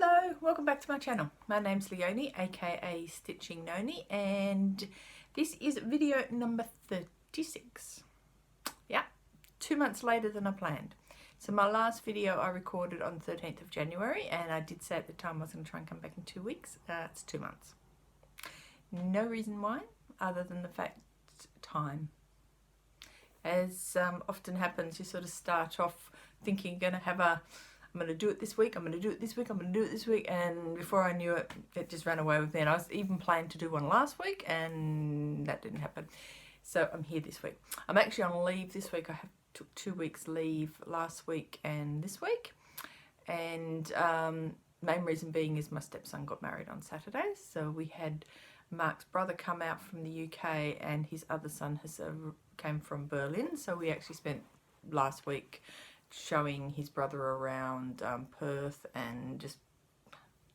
Hello, welcome back to my channel. My name's Leonie, aka Stitching Noni, and this is video number 36. Yeah, 2 months later than I planned. So my last video I recorded on the 13th of January, and I did say at the time I was going to try and come back in 2 weeks. It's 2 months. No reason why, other than the fact time. As often happens, you sort of start off thinking you're going to have I'm going to do it this week, I'm going to do it this week, I'm going to do it this week, and before I knew it, it just ran away with me. And I was even planning to do one last week, and that didn't happen. So I'm here this week. I'm actually on leave this week. I took 2 weeks leave last week and this week. And main reason being is my stepson got married on Saturday. So we had Mark's brother come out from the UK, and his other son came from Berlin. So we actually spent last week showing his brother around Perth and just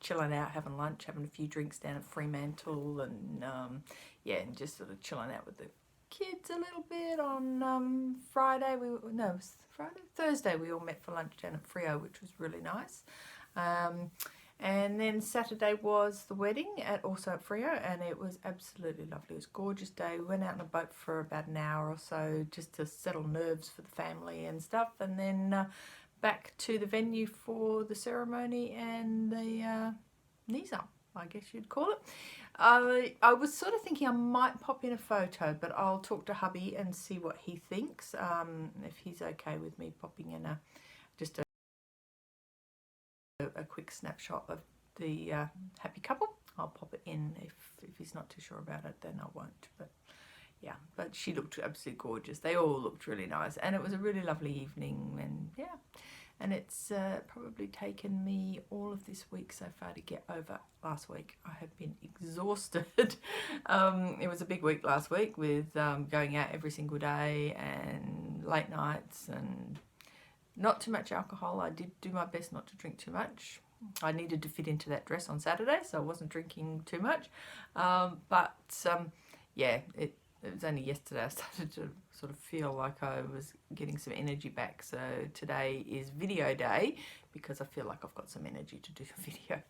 chilling out, having lunch, having a few drinks down at Fremantle, and yeah, and just sort of chilling out with the kids a little bit. On Friday, Thursday we all met for lunch down at Freo, which was really nice. And then Saturday was the wedding also at Freo, and it was absolutely lovely. It was a gorgeous day. We went out on a boat for about an hour or so just to settle nerves for the family and stuff, and then back to the venue for the ceremony and the knees up, I guess you'd call it. I was sort of thinking I might pop in a photo, but I'll talk to hubby and see what he thinks, if he's okay with me popping in just a quick snapshot of the happy couple. I'll pop it in. If he's not too sure about it, then I won't. But yeah, but she looked absolutely gorgeous. They all looked really nice, and it was a really lovely evening. And yeah, and it's probably taken me all of this week so far to get over last week. I have been exhausted. It was a big week last week with going out every single day and late nights and not too much alcohol. I did do my best not to drink too much. I needed to fit into that dress on Saturday, so I wasn't drinking too much. Yeah, it was only yesterday I started to sort of feel like I was getting some energy back. So today is video day because I feel like I've got some energy to do the video.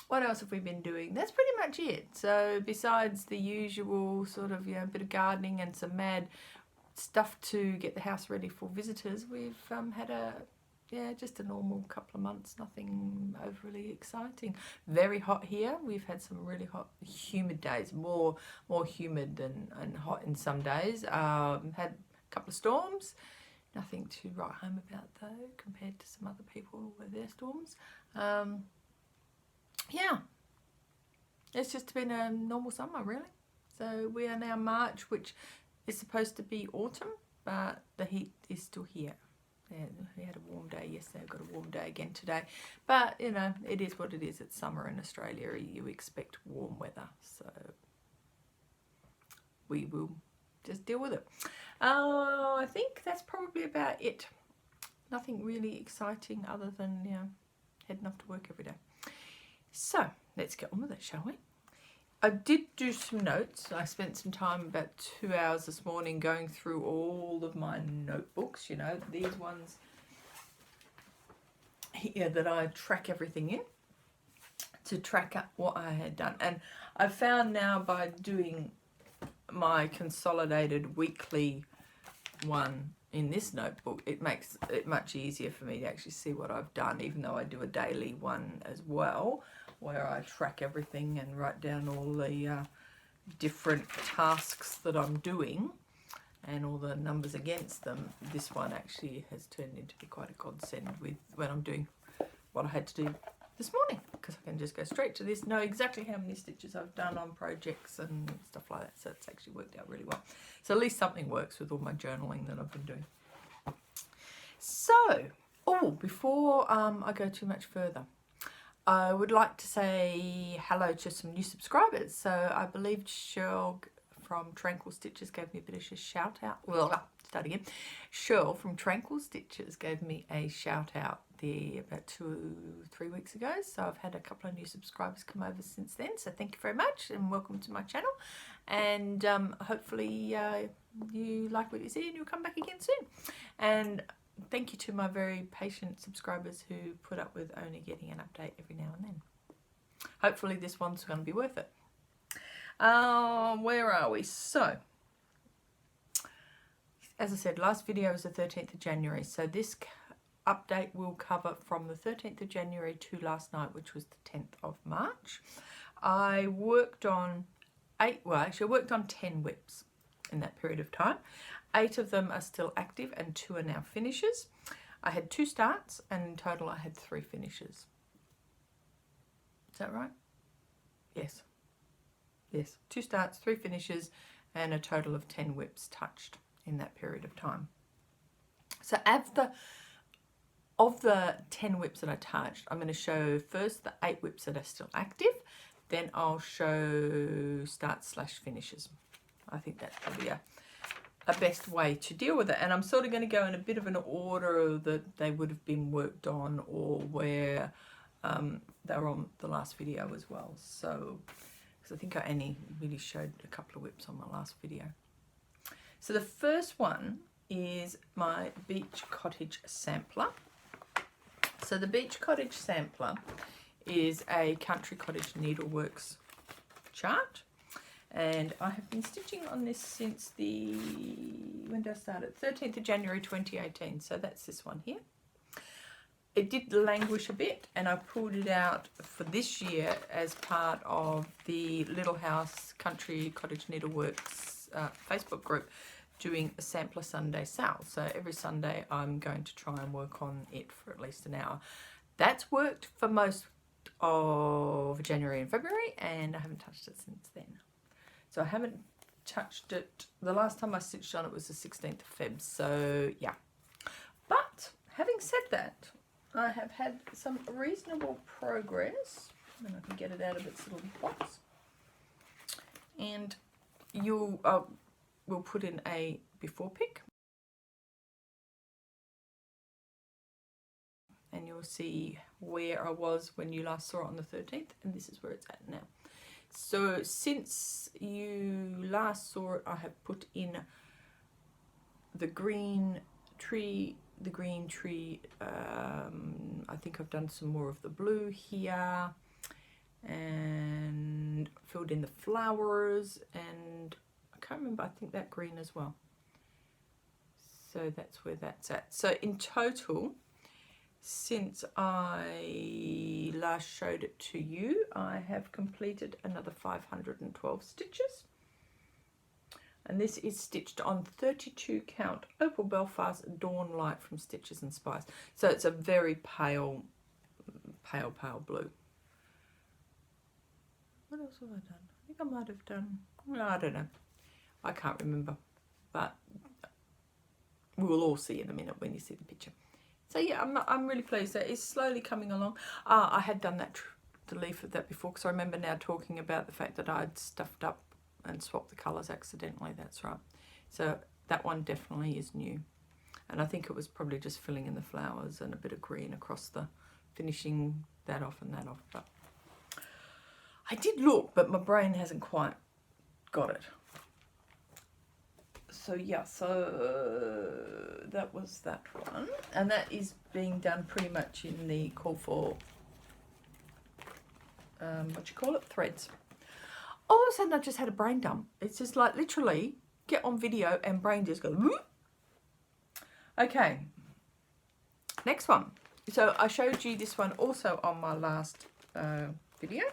What else have we been doing? That's pretty much it. So besides the usual sort of, a bit of gardening and some mad stuff to get the house ready for visitors, we've had just a normal couple of months, nothing overly exciting. Very hot here. We've had some really hot, humid days, more humid and hot in some days. Had a couple of storms, nothing to write home about though compared to some other people with their storms. Yeah, it's just been a normal summer really. So we are now March, which is supposed to be autumn, but the heat is still here. Yeah, we had a warm day yesterday, we've got a warm day again today. But, it is what it is. It's summer in Australia. You expect warm weather. So we will just deal with it. I think that's probably about it. Nothing really exciting other than, heading off to work every day. So let's get on with it, shall we? I did do some notes. I spent some time, about 2 hours this morning, going through all of my notebooks, these ones here that I track everything in, to track up what I had done. And I found now by doing my consolidated weekly one in this notebook, it makes it much easier for me to actually see what I've done, even though I do a daily one as well, where I track everything and write down all the different tasks that I'm doing and all the numbers against them. This one actually has turned into be quite a godsend with when I'm doing what I had to do this morning, because I can just go straight to this, know exactly how many stitches I've done on projects and stuff like that. So it's actually worked out really well. So at least something works with all my journaling that I've been doing. So, before I go too much further, I would like to say hello to some new subscribers. So I believe Cheryl from Tranquil Stitches gave me a bit of a shout out. Well, start again. Cheryl from Tranquil Stitches gave me a shout out about 2-3 weeks ago. So I've had a couple of new subscribers come over since then. So thank you very much and welcome to my channel. And hopefully you like what you see and you'll come back again soon. And thank you to my very patient subscribers who put up with only getting an update every now and then. Hopefully this one's going to be worth it. Where are we? So, as I said, last video was the 13th of January. So this update will cover from the 13th of January to last night, which was the 10th of March. I worked on 10 whips in that period of time. 8 of them are still active and 2 are now finishes. I had 2 starts and in total I had 3 finishes. Is that right? Yes. Yes, 2 starts, 3 finishes, and a total of 10 whips touched in that period of time. So of the 10 whips that I touched, I'm going to show first the 8 whips that are still active, then I'll show starts/finishes. I think that's probably a best way to deal with it. And I'm sort of going to go in a bit of an order that they would have been worked on, or where they were on the last video as well. So, because I think I only really showed a couple of whips on my last video. So the first one is my Beach Cottage sampler. So the Beach Cottage sampler is a Country Cottage Needleworks chart, and I have been stitching on this since when did I start it? 13th of January 2018. So that's this one here. It did languish a bit, and I pulled it out for this year as part of the Little House Country Cottage Needleworks Facebook group, doing a Sampler Sunday sale. So every Sunday I'm going to try and work on it for at least an hour. That's worked for most of January and February, and I haven't touched it since then. So I haven't touched it. The last time I stitched on it was the 16th of Feb. So yeah. But having said that, I have had some reasonable progress, and I can get it out of its little box. And we'll put in a before pic, and you'll see where I was when you last saw it on the 13th, and this is where it's at now. So since you last saw it, I have put in the green tree. I think I've done some more of the blue here, and filled in the flowers, and I can't remember, I think that green as well. So that's where that's at. So in total, since I last showed it to you, I have completed another 512 stitches. And this is stitched on 32 count Opal Belfast Dawn Light from Stitches and Spice. So it's a very pale blue. What else have I done? I think I might have done, well, I don't know. I can't remember. But we will all see in a minute when you see the picture. So yeah, I'm really pleased that it's slowly coming along. I had done the leaf of that before, because I remember now talking about the fact that I'd stuffed up and swapped the colours accidentally. That's right. So that one definitely is new, and I think it was probably just filling in the flowers and a bit of green across the, finishing that off and that off. But I did look, but my brain hasn't quite got it. So yeah, so that was that one, and that is being done pretty much in the call for threads. All of a sudden I just had a brain dump. It's just like literally get on video and brain just goes whoop. Okay, next one. So I showed you this one also on my last video,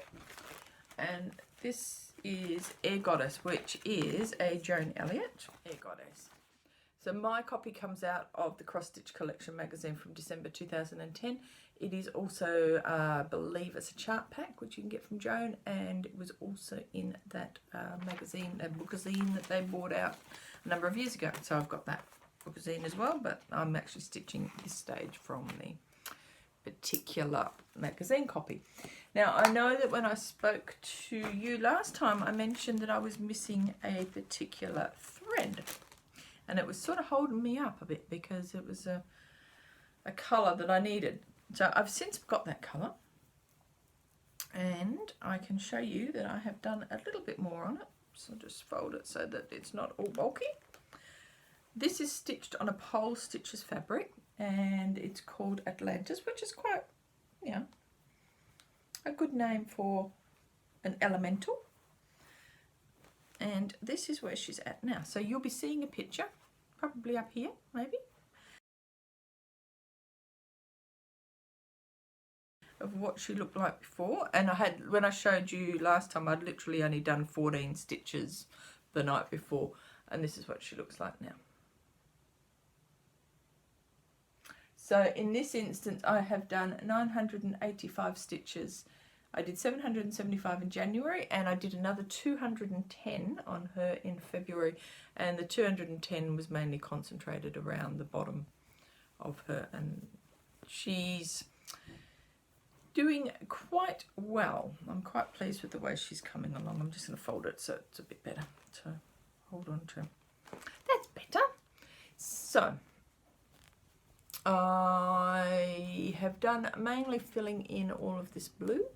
and this is Air Goddess, which is a Joan Elliott Air Goddess. So my copy comes out of the Cross Stitch Collection magazine from December 2010. It is also, I believe it's a chart pack, which you can get from Joan, and it was also in that magazine, that bookazine that they bought out a number of years ago. So I've got that bookazine as well, but I'm actually stitching at this stage from the particular magazine copy. Now, I know that when I spoke to you last time, I mentioned that I was missing a particular thread, and it was sort of holding me up a bit because it was a colour that I needed. So I've since got that colour, and I can show you that I have done a little bit more on it. So I'll just fold it so that it's not all bulky. This is stitched on a Pole Stitches fabric, and it's called Atlantis, which is quite, you know, a good name for an elemental. And this is where she's at now. So you'll be seeing a picture, probably up here, maybe, of what she looked like before. And I had, when I showed you last time, I'd literally only done 14 stitches the night before, and this is what she looks like now. So in this instance, I have done 985 stitches. I did 775 in January, and I did another 210 on her in February, and the 210 was mainly concentrated around the bottom of her, and she's doing quite well. I'm quite pleased with the way she's coming along. I'm just going to fold it so it's a bit better to hold on to. That's better. So I have done mainly filling in all of this blue,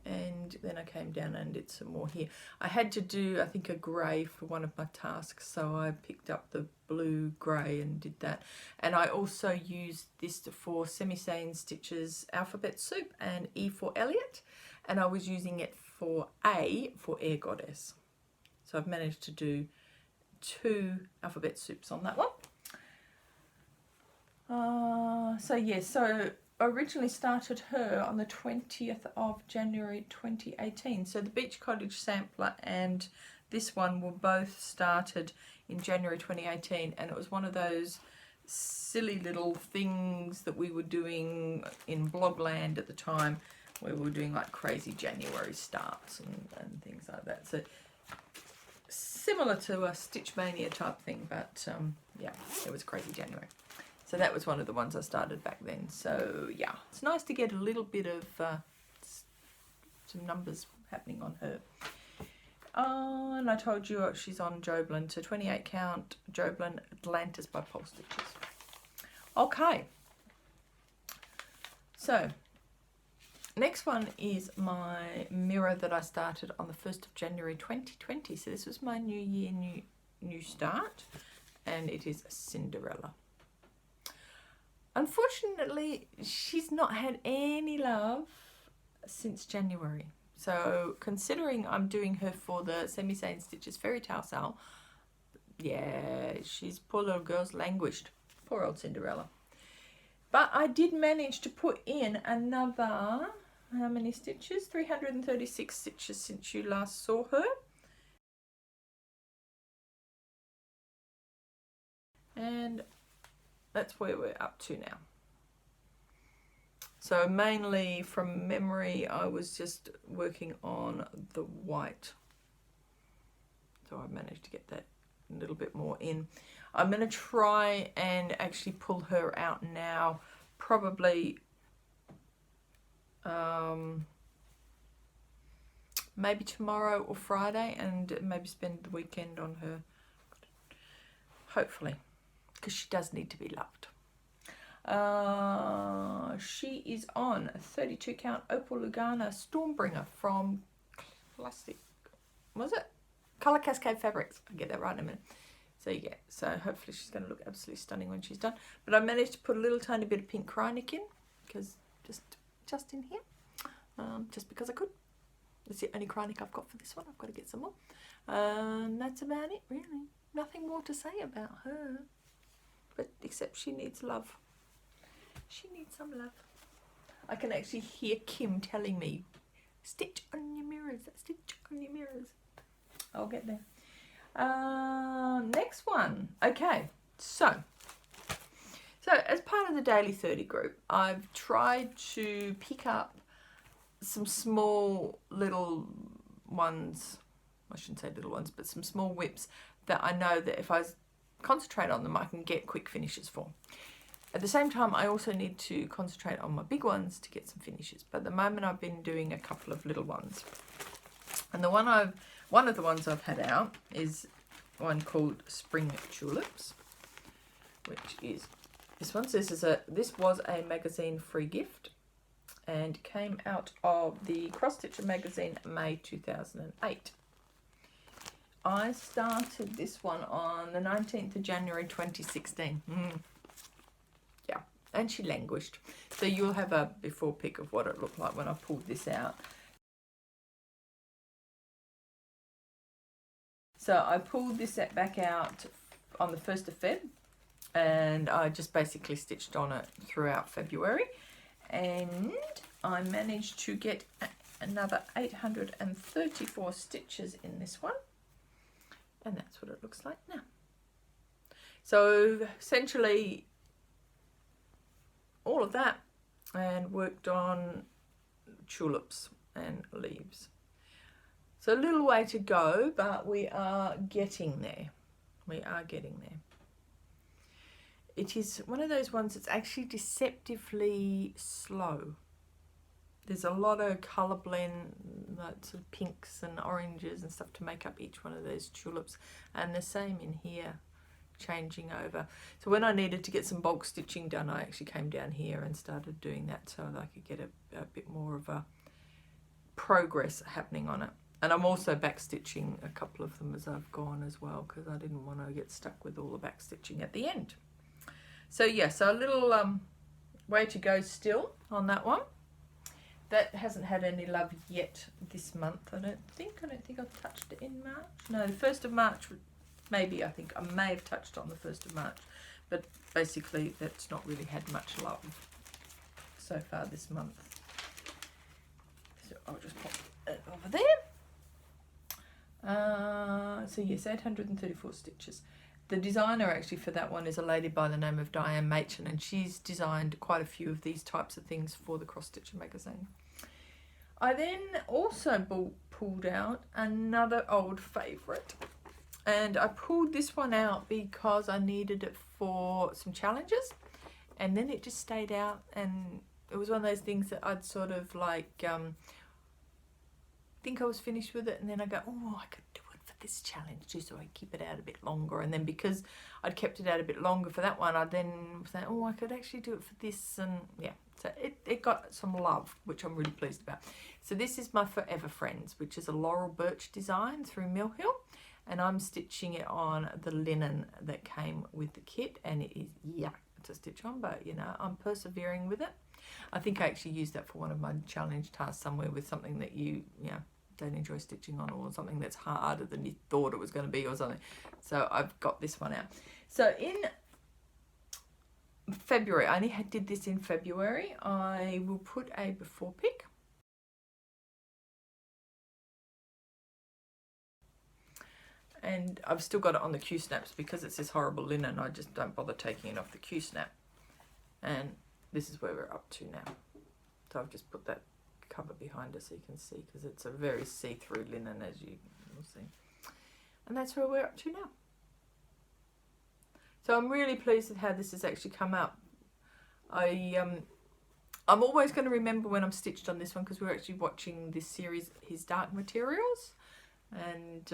and then I came down and did some more here. I had to do, I think, a grey for one of my tasks, so I picked up the blue grey and did that. And I also used this for Sane Stitches Alphabet Soup and E for Elliott, and I was using it for A for Air Goddess. So I've managed to do 2 alphabet soups on that one. So yeah, so I originally started her on the 20th of January 2018. So the Beach Cottage sampler and this one were both started in January 2018, and it was one of those silly little things that we were doing in Blogland at the time, where we were doing like crazy January starts and things like that. So similar to a Stitch Mania type thing, but yeah, it was crazy January. So that was one of the ones I started back then. So yeah, it's nice to get a little bit of some numbers happening on her. And I told you she's on Joblin, so 28 count Joblin Atlantis by Pole Stitches. Okay, so next one is my mirror that I started on the 1st of January 2020. So this was my new year, new start, and it is Cinderella. Unfortunately, she's not had any love since January. So considering I'm doing her for the Sane Stitches Fairy Tale sale, yeah, she's, poor little girl's languished. Poor old Cinderella. But I did manage to put in another, how many stitches? 336 stitches since you last saw her. And that's where we're up to now. So mainly from memory, I was just working on the white. So I managed to get that a little bit more in. I'm going to try and actually pull her out now, probably maybe tomorrow or Friday, and maybe spend the weekend on her, hopefully, because she does need to be loved. She is on a 32 count Opal Lugana Stormbringer from Classic, was it? Colour Cascade Fabrics. I'll get that right in a minute. So yeah, so hopefully she's going to look absolutely stunning when she's done. But I managed to put a little tiny bit of pink Krynic in, because just in here, just because I could. That's the only Krynic I've got for this one. I've got to get some more. That's about it, really. Nothing more to say about her, but except she needs love. She needs some love. I can actually hear Kim telling me, stitch on your mirrors, stitch on your mirrors. I'll get there. Next one. Okay, so as part of the Daily 30 group, I've tried to pick up some small little ones. I shouldn't say little ones, but some small whips that I know that if I concentrate on them, I can get quick finishes for. At the same time, I also need to concentrate on my big ones to get some finishes. But at the moment, I've been doing a couple of little ones. And one of the ones I've had out is one called Spring Tulips, which is this one. So this was a magazine free gift, and came out of the Cross Stitcher magazine, May 2008. I started this one on the 19th of January 2016. and she languished. So you'll have a before pic of what it looked like when I pulled this out. So I pulled this set back out on the 1st of Feb, and I just basically stitched on it throughout February, and I managed to get another 834 stitches in this one, and that's what it looks like now. So essentially all of that, and worked on tulips and leaves. So a little way to go, but we are getting there. We are getting there. It is one of those ones that's actually deceptively slow. There's a lot of colour blend, like sort of pinks and oranges and stuff to make up each one of those tulips, and the same in here, changing over. So when I needed to get some bulk stitching done, I actually came down here and started doing that so that I could get a bit more of a progress happening on it. And I'm also back stitching a couple of them as I've gone as well, because I didn't want to get stuck with all the back stitching at the end. So yeah, so a little way to go still on that one. That hasn't had any love yet this month, I don't think. I don't think I've touched it in March. No, the 1st of March, maybe. I think I may have touched on the 1st of March, but basically that's not really had much love so far this month. So I'll just pop it over there. So yes, 834 stitches. The designer actually for that one is a lady by the name of Diane Machen, and she's designed quite a few of these types of things for the Cross Stitcher magazine. I then also pulled out another old favourite, and I pulled this one out because I needed it for some challenges, and then it just stayed out, and it was one of those things that I'd sort of like think I was finished with it, and then I go, oh, I could do it for this challenge too, so I keep it out a bit longer. And then because I'd kept it out a bit longer for that one, I then say, oh, I could actually do it for this, and yeah, so it got some love, which I'm really pleased about. So this is my Forever Friends, which is a Laurel Birch design through Mill Hill, and I'm stitching it on the linen that came with the kit, and it is to stitch on, but you know, I'm persevering with it. I think I actually used that for one of my challenge tasks somewhere, with something that you don't enjoy stitching on, or something that's harder than you thought it was going to be or something. So I've got this one out. So in February, I only did this in February. I will put a before pic. And I've still got it on the Q-snaps because it's this horrible linen. I just don't bother taking it off the Q-snap. And this is where we're up to now. So I've just put that cover behind us so you can see, because it's a very see-through linen, as you will see. And that's where we're up to now. So I'm really pleased with how this has actually come out. I'm always going to remember when I'm stitched on this one, because we're actually watching this series, His Dark Materials. And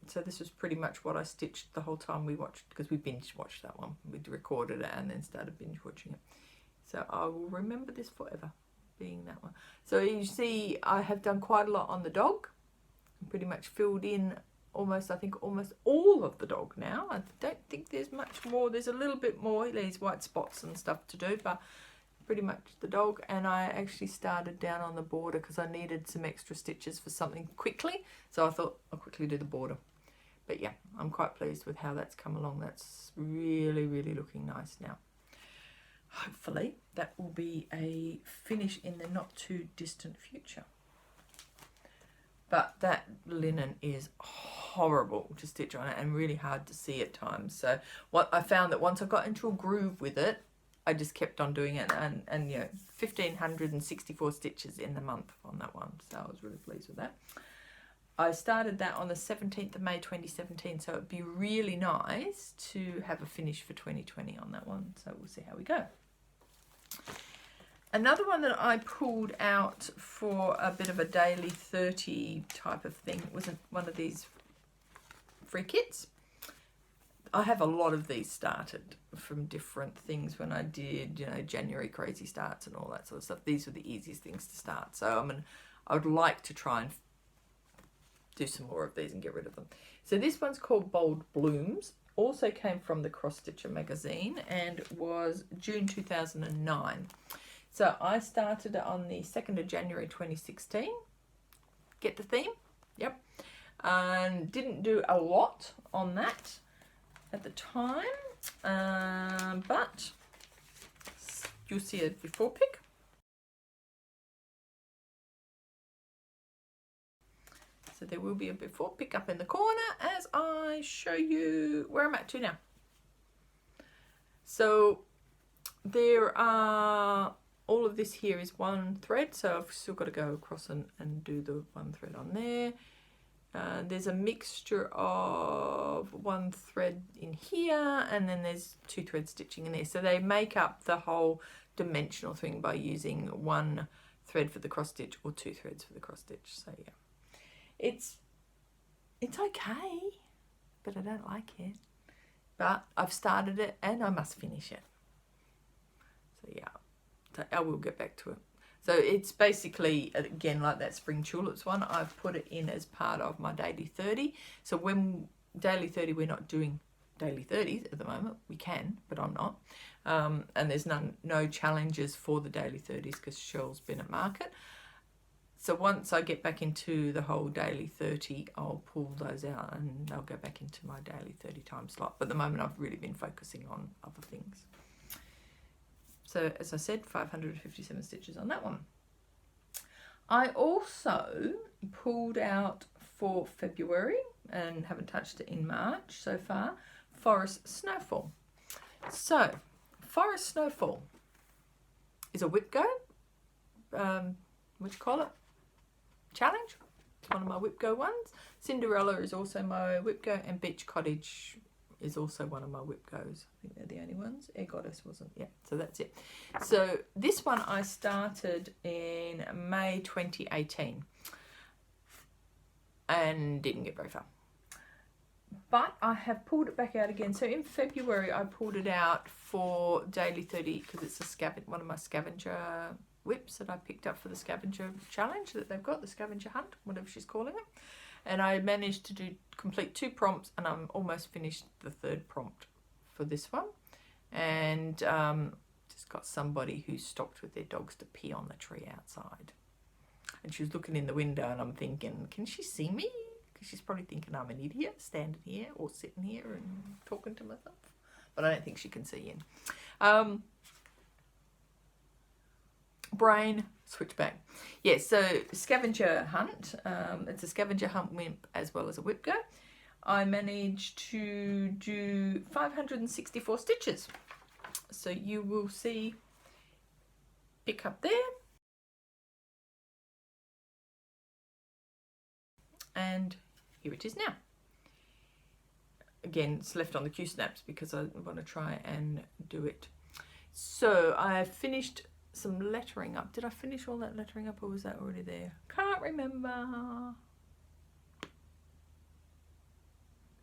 so this was pretty much what I stitched the whole time we watched, because we binge watched that one. We'd recorded it and then started binge watching it. So I will remember this forever, being that one. So you see I have done quite a lot on the dog. I'm pretty much filled in almost all of the dog now. I don't think there's much more. There's a little bit more, these white spots and stuff to do, but pretty much the dog. And I actually started down on the border because I needed some extra stitches for something quickly, so I thought I'll quickly do the border. But yeah, I'm quite pleased with how that's come along. That's really, really looking nice now. Hopefully that will be a finish in the not too distant future. But that linen is horrible to stitch on it and really hard to see at times. So what I found, that once I got into a groove with it, I just kept on doing it, and you know, 1,564 stitches in the month on that one. So I was really pleased with that. I started that on the 17th of May 2017, so it'd be really nice to have a finish for 2020 on that one. So we'll see how we go. Another one that I pulled out for a bit of a daily 30 type of thing was one of these free kits. I have a lot of these started from different things when I did, you know, January crazy starts and all that sort of stuff. These were the easiest things to start. So I would like to try and do some more of these and get rid of them. So this one's called Bold Blooms, also came from the Cross Stitcher magazine and was June 2009. So I started it on the 2nd of January 2016. Get the theme? Yep. And didn't do a lot on that at the time, but you'll see a before pic. So there will be a before pic up in the corner as I show you where I'm at to now. So there are, all of this here is one thread, so I've still got to go across and do the one thread on there. There's a mixture of one thread in here, and then there's 2 thread stitching in there. So they make up the whole dimensional thing by using 1 thread for the cross stitch or 2 threads for the cross stitch. So yeah. It's okay, but I don't like it. But I've started it and I must finish it. So yeah, so I will get back to it. So it's basically, again, like that spring tulips one, I've put it in as part of my daily 30. So when daily 30, we're not doing daily 30s at the moment. We can, but I'm not. And there's no challenges for the daily 30s because Cheryl's been at market. So once I get back into the whole daily 30, I'll pull those out and I'll go back into my daily 30 time slot. But at the moment, I've really been focusing on other things. So as I said, 557 stitches on that one. I also pulled out for February and haven't touched it in March so far, Forest Snowfall. So Forest Snowfall is a whip go, what do you call it? Challenge. It's one of my whip go ones. Cinderella is also my whip go, and Beach Cottage is also one of my whip goes. I think they're the only ones. Air Goddess wasn't. Yeah, so that's it. So this one I started in May 2018 and didn't get very far. But I have pulled it back out again. So in February I pulled it out for daily 30 because it's a one of my scavenger whips that I picked up for the scavenger challenge that they've got, the scavenger hunt, whatever she's calling it. And I managed to complete 2 prompts, and I'm almost finished the 3rd prompt for this one. And just got somebody who stopped with their dogs to pee on the tree outside. And she was looking in the window, and I'm thinking, can she see me? Because she's probably thinking I'm an idiot standing here or sitting here and talking to myself. But I don't think she can see in. Brain switchback. Yes, so scavenger hunt. It's a scavenger hunt whip as well as a whip go. I managed to do 564 stitches. So you will see pick up there. And here it is now. Again, it's left on the Q-snaps because I want to try and do it. So I finished some lettering up. Did I finish all that lettering up or was that already there? Can't remember.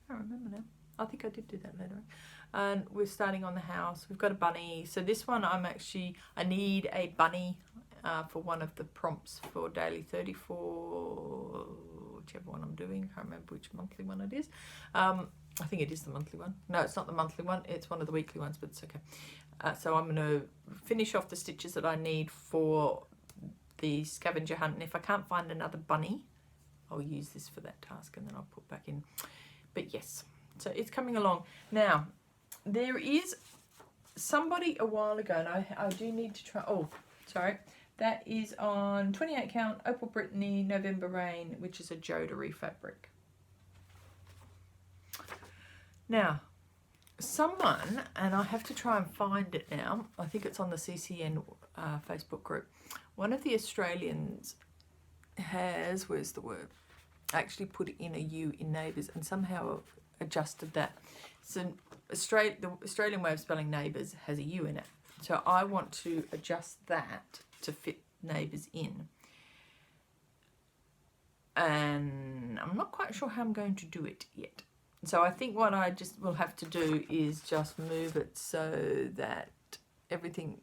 Can't remember now. I think I did do that lettering. And we're starting on the house. We've got a bunny. So this one I need a bunny for one of the prompts for daily 30 for whichever one I'm doing. I can't remember which monthly one it is. I think it is the monthly one. No, it's not the monthly one. It's one of the weekly ones, but it's okay. So I'm going to finish off the stitches that I need for the scavenger hunt. And if I can't find another bunny, I'll use this for that task and then I'll put back in. But yes, so it's coming along. Now, there is somebody a while ago, and I do need to try. Oh, sorry. That is on 28 count, Opal Brittany, November Rain, which is a Jodery fabric. Now, someone, and I have to try and find it now, I think it's on the CCN Facebook group, one of the Australians has, where's the word, actually put in a U in neighbours and somehow adjusted that. So the Australian way of spelling neighbours has a U in it. So I want to adjust that to fit neighbours in. And I'm not quite sure how I'm going to do it yet. So I think what I just will have to do is just move it so that everything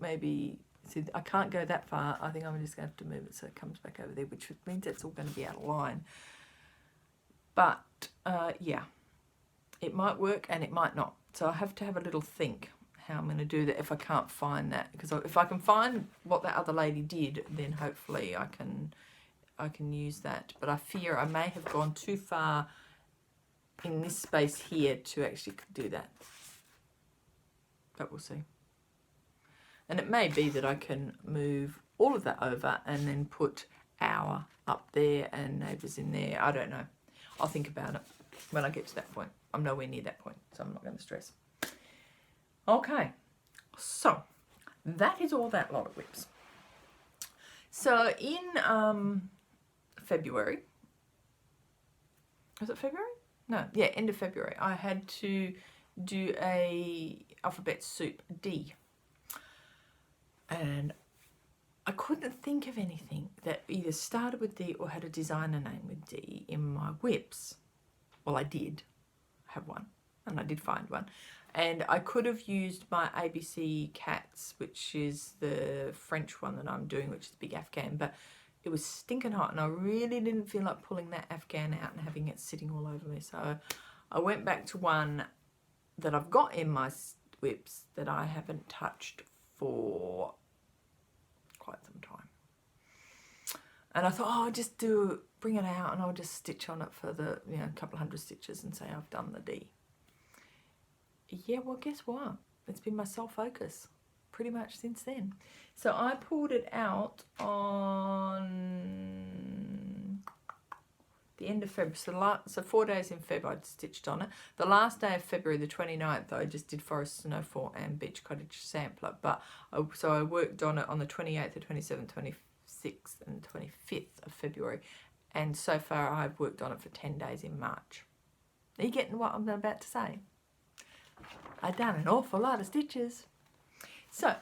maybe, see, I can't go that far. I think I'm just going to have to move it so it comes back over there, which means it's all going to be out of line. But yeah, it might work and it might not. So I have to have a little think how I'm going to do that if I can't find that. Because if I can find what that other lady did, then hopefully I can use that. But I fear I may have gone too far in this space here to actually do that. But we'll see. And it may be that I can move all of that over and then put our up there and neighbours in there. I don't know. I'll think about it when I get to that point. I'm nowhere near that point, so I'm not going to stress. Okay, so that is all that lot of whips. So in February, was it February? No, yeah, end of February, I had to do a alphabet soup D. And I couldn't think of anything that either started with D or had a designer name with D in my whips. Well, I did have one, and I did find one. And I could have used my ABC Cats, which is the French one that I'm doing, which is the big Afghan, but it was stinking hot, and I really didn't feel like pulling that Afghan out and having it sitting all over me. So I went back to one that I've got in my whips that I haven't touched for quite some time. And I thought, oh, I'll just bring it out and I'll just stitch on it for the, you know, a couple of hundred stitches and say I've done the D. Yeah, well, guess what? It's been my sole focus pretty much since then. So I pulled it out on the end of February. So 4 days in February I'd stitched on it. The last day of February, the 29th, I just did Forest, Snowfall and Beach Cottage sampler. But so I worked on it on the 28th, the 27th, 26th and 25th of February. And so far I've worked on it for 10 days in March. Are you getting what I'm about to say? I've done an awful lot of stitches. So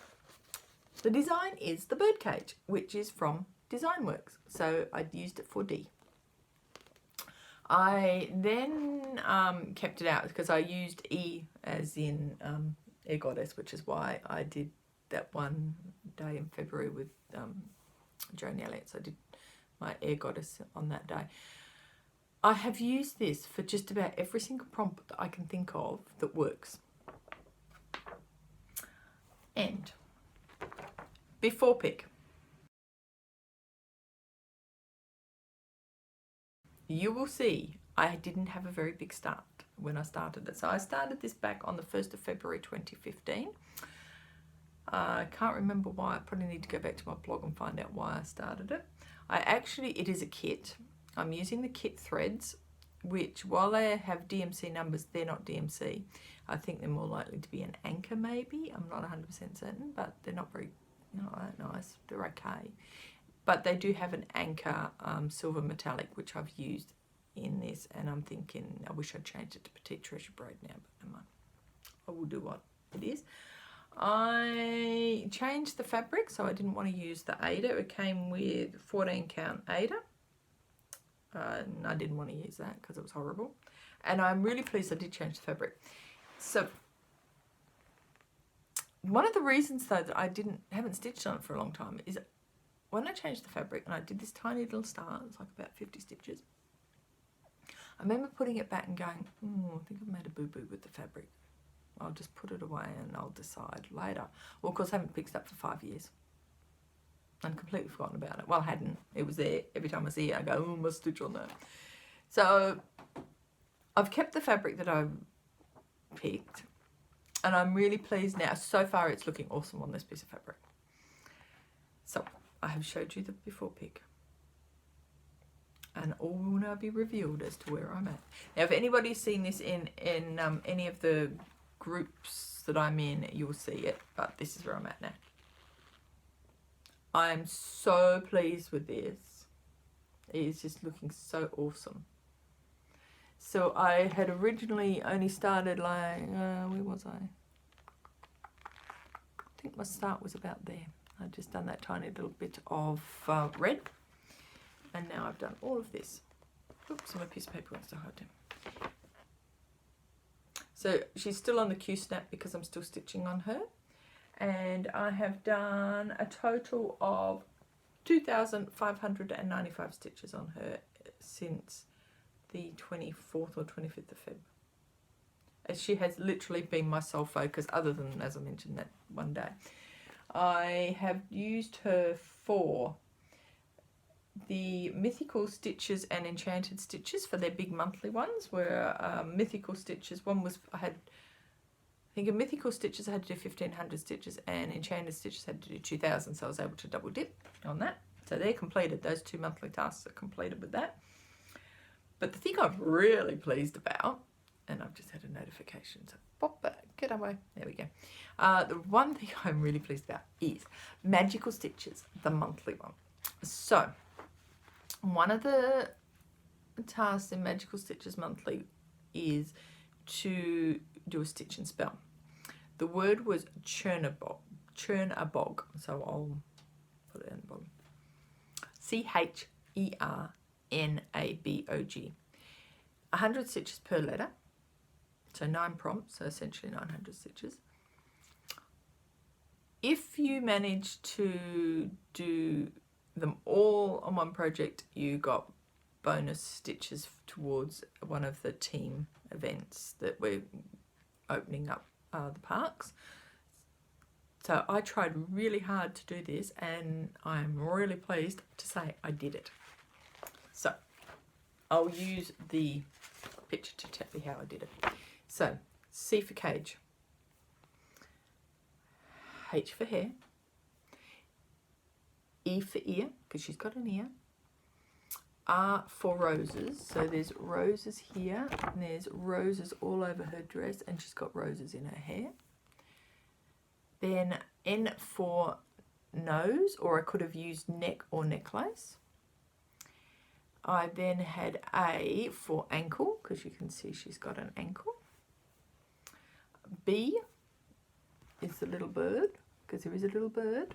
the design is the birdcage, which is from Designworks. So I used it for D. I then kept it out because I used E as in Air Goddess, which is why I did that one day in February with Joan Elliott. So I did my Air Goddess on that day. I have used this for just about every single prompt that I can think of that works. And before pick. You will see I didn't have a very big start when I started it. So I started this back on the 1st of February 2015. I can't remember why. I probably need to go back to my blog and find out why I started it. It is a kit. I'm using the kit threads, which while they have DMC numbers, they're not DMC. I think they're more likely to be an anchor maybe. I'm not 100% certain, but they're not very nice. They're okay. But they do have an anchor silver metallic, which I've used in this, and I'm thinking I wish I'd changed it to Petite Treasure Braid now, but never mind. I will do what it is. I changed the fabric, so I didn't want to use the Aida. It came with 14 count Aida. And I didn't want to use that because it was horrible. And I'm really pleased I did change the fabric. So one of the reasons though that I haven't stitched on it for a long time is when I changed the fabric and I did this tiny little star, it's like about 50 stitches. I remember putting it back and going, I think I've made a boo-boo with the fabric. I'll just put it away and I'll decide later. Well, of course, I haven't picked it up for 5 years. I'd completely forgotten about it. Well, I hadn't. It was there. Every time I see it, I go, I must stitch on that. So I've kept the fabric that I've picked, and I'm really pleased now. So far, it's looking awesome on this piece of fabric. So I have showed you the before pick, and all will now be revealed as to where I'm at. Now, if anybody's seen this in any of the groups that I'm in, you'll see it, but this is where I'm at now. I'm so pleased with this. It is just looking so awesome. So I had originally only started like, where was I? I think my start was about there. I'd just done that tiny little bit of red. And now I've done all of this. Oops, my piece of paper wants to hide him. So she's still on the Q-snap because I'm still stitching on her. And I have done a total of 2,595 stitches on her since the 24th or 25th of Feb. She has literally been my sole focus, other than, as I mentioned, that one day. I have used her for the Mythical Stitches and Enchanted Stitches for their big monthly ones, where Mythical Stitches, one was, I think in Mythical Stitches I had to do 1,500 stitches, and Enchanted Stitches had to do 2,000, so I was able to double dip on that. So they're completed, those 2 monthly tasks are completed with that. But the thing I'm really pleased about, and I've just had a notification, so pop back, get away, there we go. The one thing I'm really pleased about is Magical Stitches, the monthly one. So, one of the tasks in Magical Stitches Monthly is to do a stitch and spell. The word was churn a bog, so I'll put it in the bottom. CHERNABOG. 100 stitches per letter, so 9 prompts, so essentially 900 stitches. If you manage to do them all on one project, you got bonus stitches towards one of the team events that we're opening up the parks. So I tried really hard to do this, and I'm really pleased to say I did it. So I'll use the picture to tell you how I did it. So C for cage, H for hair, E for ear, because she's got an ear, R for roses, so there's roses here, and there's roses all over her dress, and she's got roses in her hair. Then N for nose, or I could have used neck or necklace. I then had A for ankle, because you can see she's got an ankle. B is the little bird, because there is a little bird.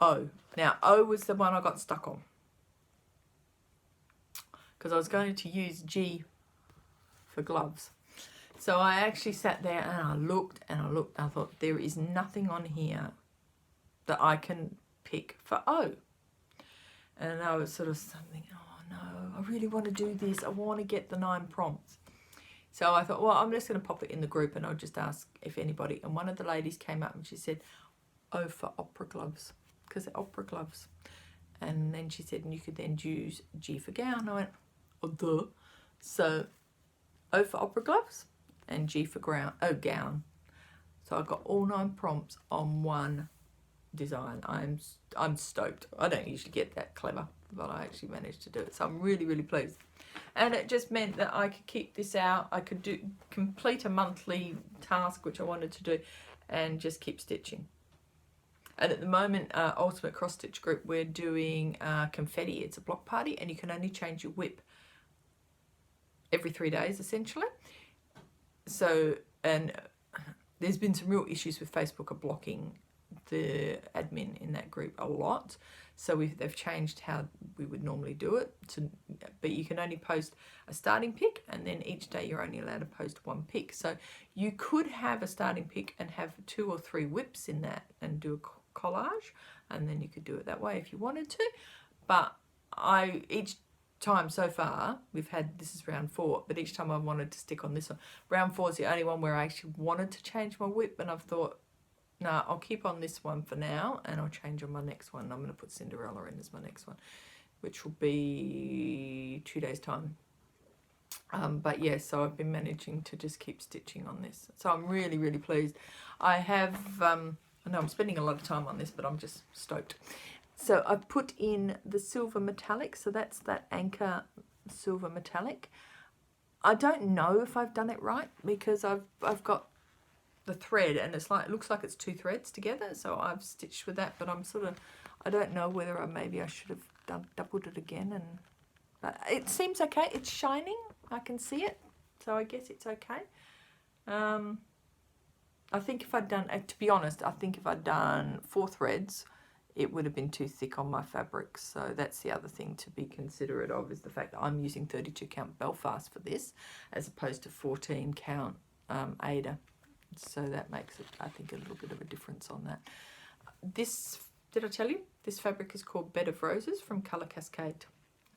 O. Now, O was the one I got stuck on, because I was going to use G for gloves. So I actually sat there and I looked and I looked. And I thought, there is nothing on here that I can pick for O. And I was sort of something, oh no, I really want to do this. I want to get the 9 prompts. So I thought, well, I'm just going to pop it in the group and I'll just ask if anybody. And one of the ladies came up and she said, O for opera gloves, because they're opera gloves. And then she said, and you could then use G for gown. I went, oh, duh. So O for opera gloves and G for gown. So I got all 9 prompts on one design. I'm stoked. I don't usually get that clever, but I actually managed to do it. So I'm really, really pleased. And it just meant that I could keep this out. I could complete a monthly task, which I wanted to do, and just keep stitching. And at the moment, Ultimate Cross Stitch Group, we're doing confetti. It's a block party, and you can only change your whip every 3 days, essentially. So, and there's been some real issues with Facebook of blocking the admin in that group a lot. So they've changed how we would normally do it. But you can only post a starting pick, and then each day you're only allowed to post 1 pick. So you could have a starting pick and have 2 or 3 whips in that and do a collage, and then you could do it that way if you wanted to. But each time so far we've had, this is round 4, but each time I wanted to stick on this one. Round 4 is the only one where I actually wanted to change my whip, and I've thought, no, I'll keep on this one for now, and I'll change on my next one. I'm going to put Cinderella in as my next one, which will be 2 days time. But yeah, so I've been managing to just keep stitching on this. So I'm really, really pleased. I have, I know I'm spending a lot of time on this, but I'm just stoked. So I've put in the silver metallic, so that's that anchor silver metallic. I don't know if I've done it right, because I've got the thread, and it's like, it looks like it's 2 threads together, so I've stitched with that, but I'm sort of, I don't know whether maybe I should have doubled it again, and but it seems okay. It's shining, I can see it, so I guess it's okay. I think if I'd done, to be honest, I think if I'd done 4 threads, it would have been too thick on my fabrics. So that's the other thing to be considerate of, is the fact that I'm using 32 count Belfast for this, as opposed to 14 count Ada. So that makes it, I think, a little bit of a difference on that. This, did I tell you? This fabric is called Bed of Roses from Colour Cascade.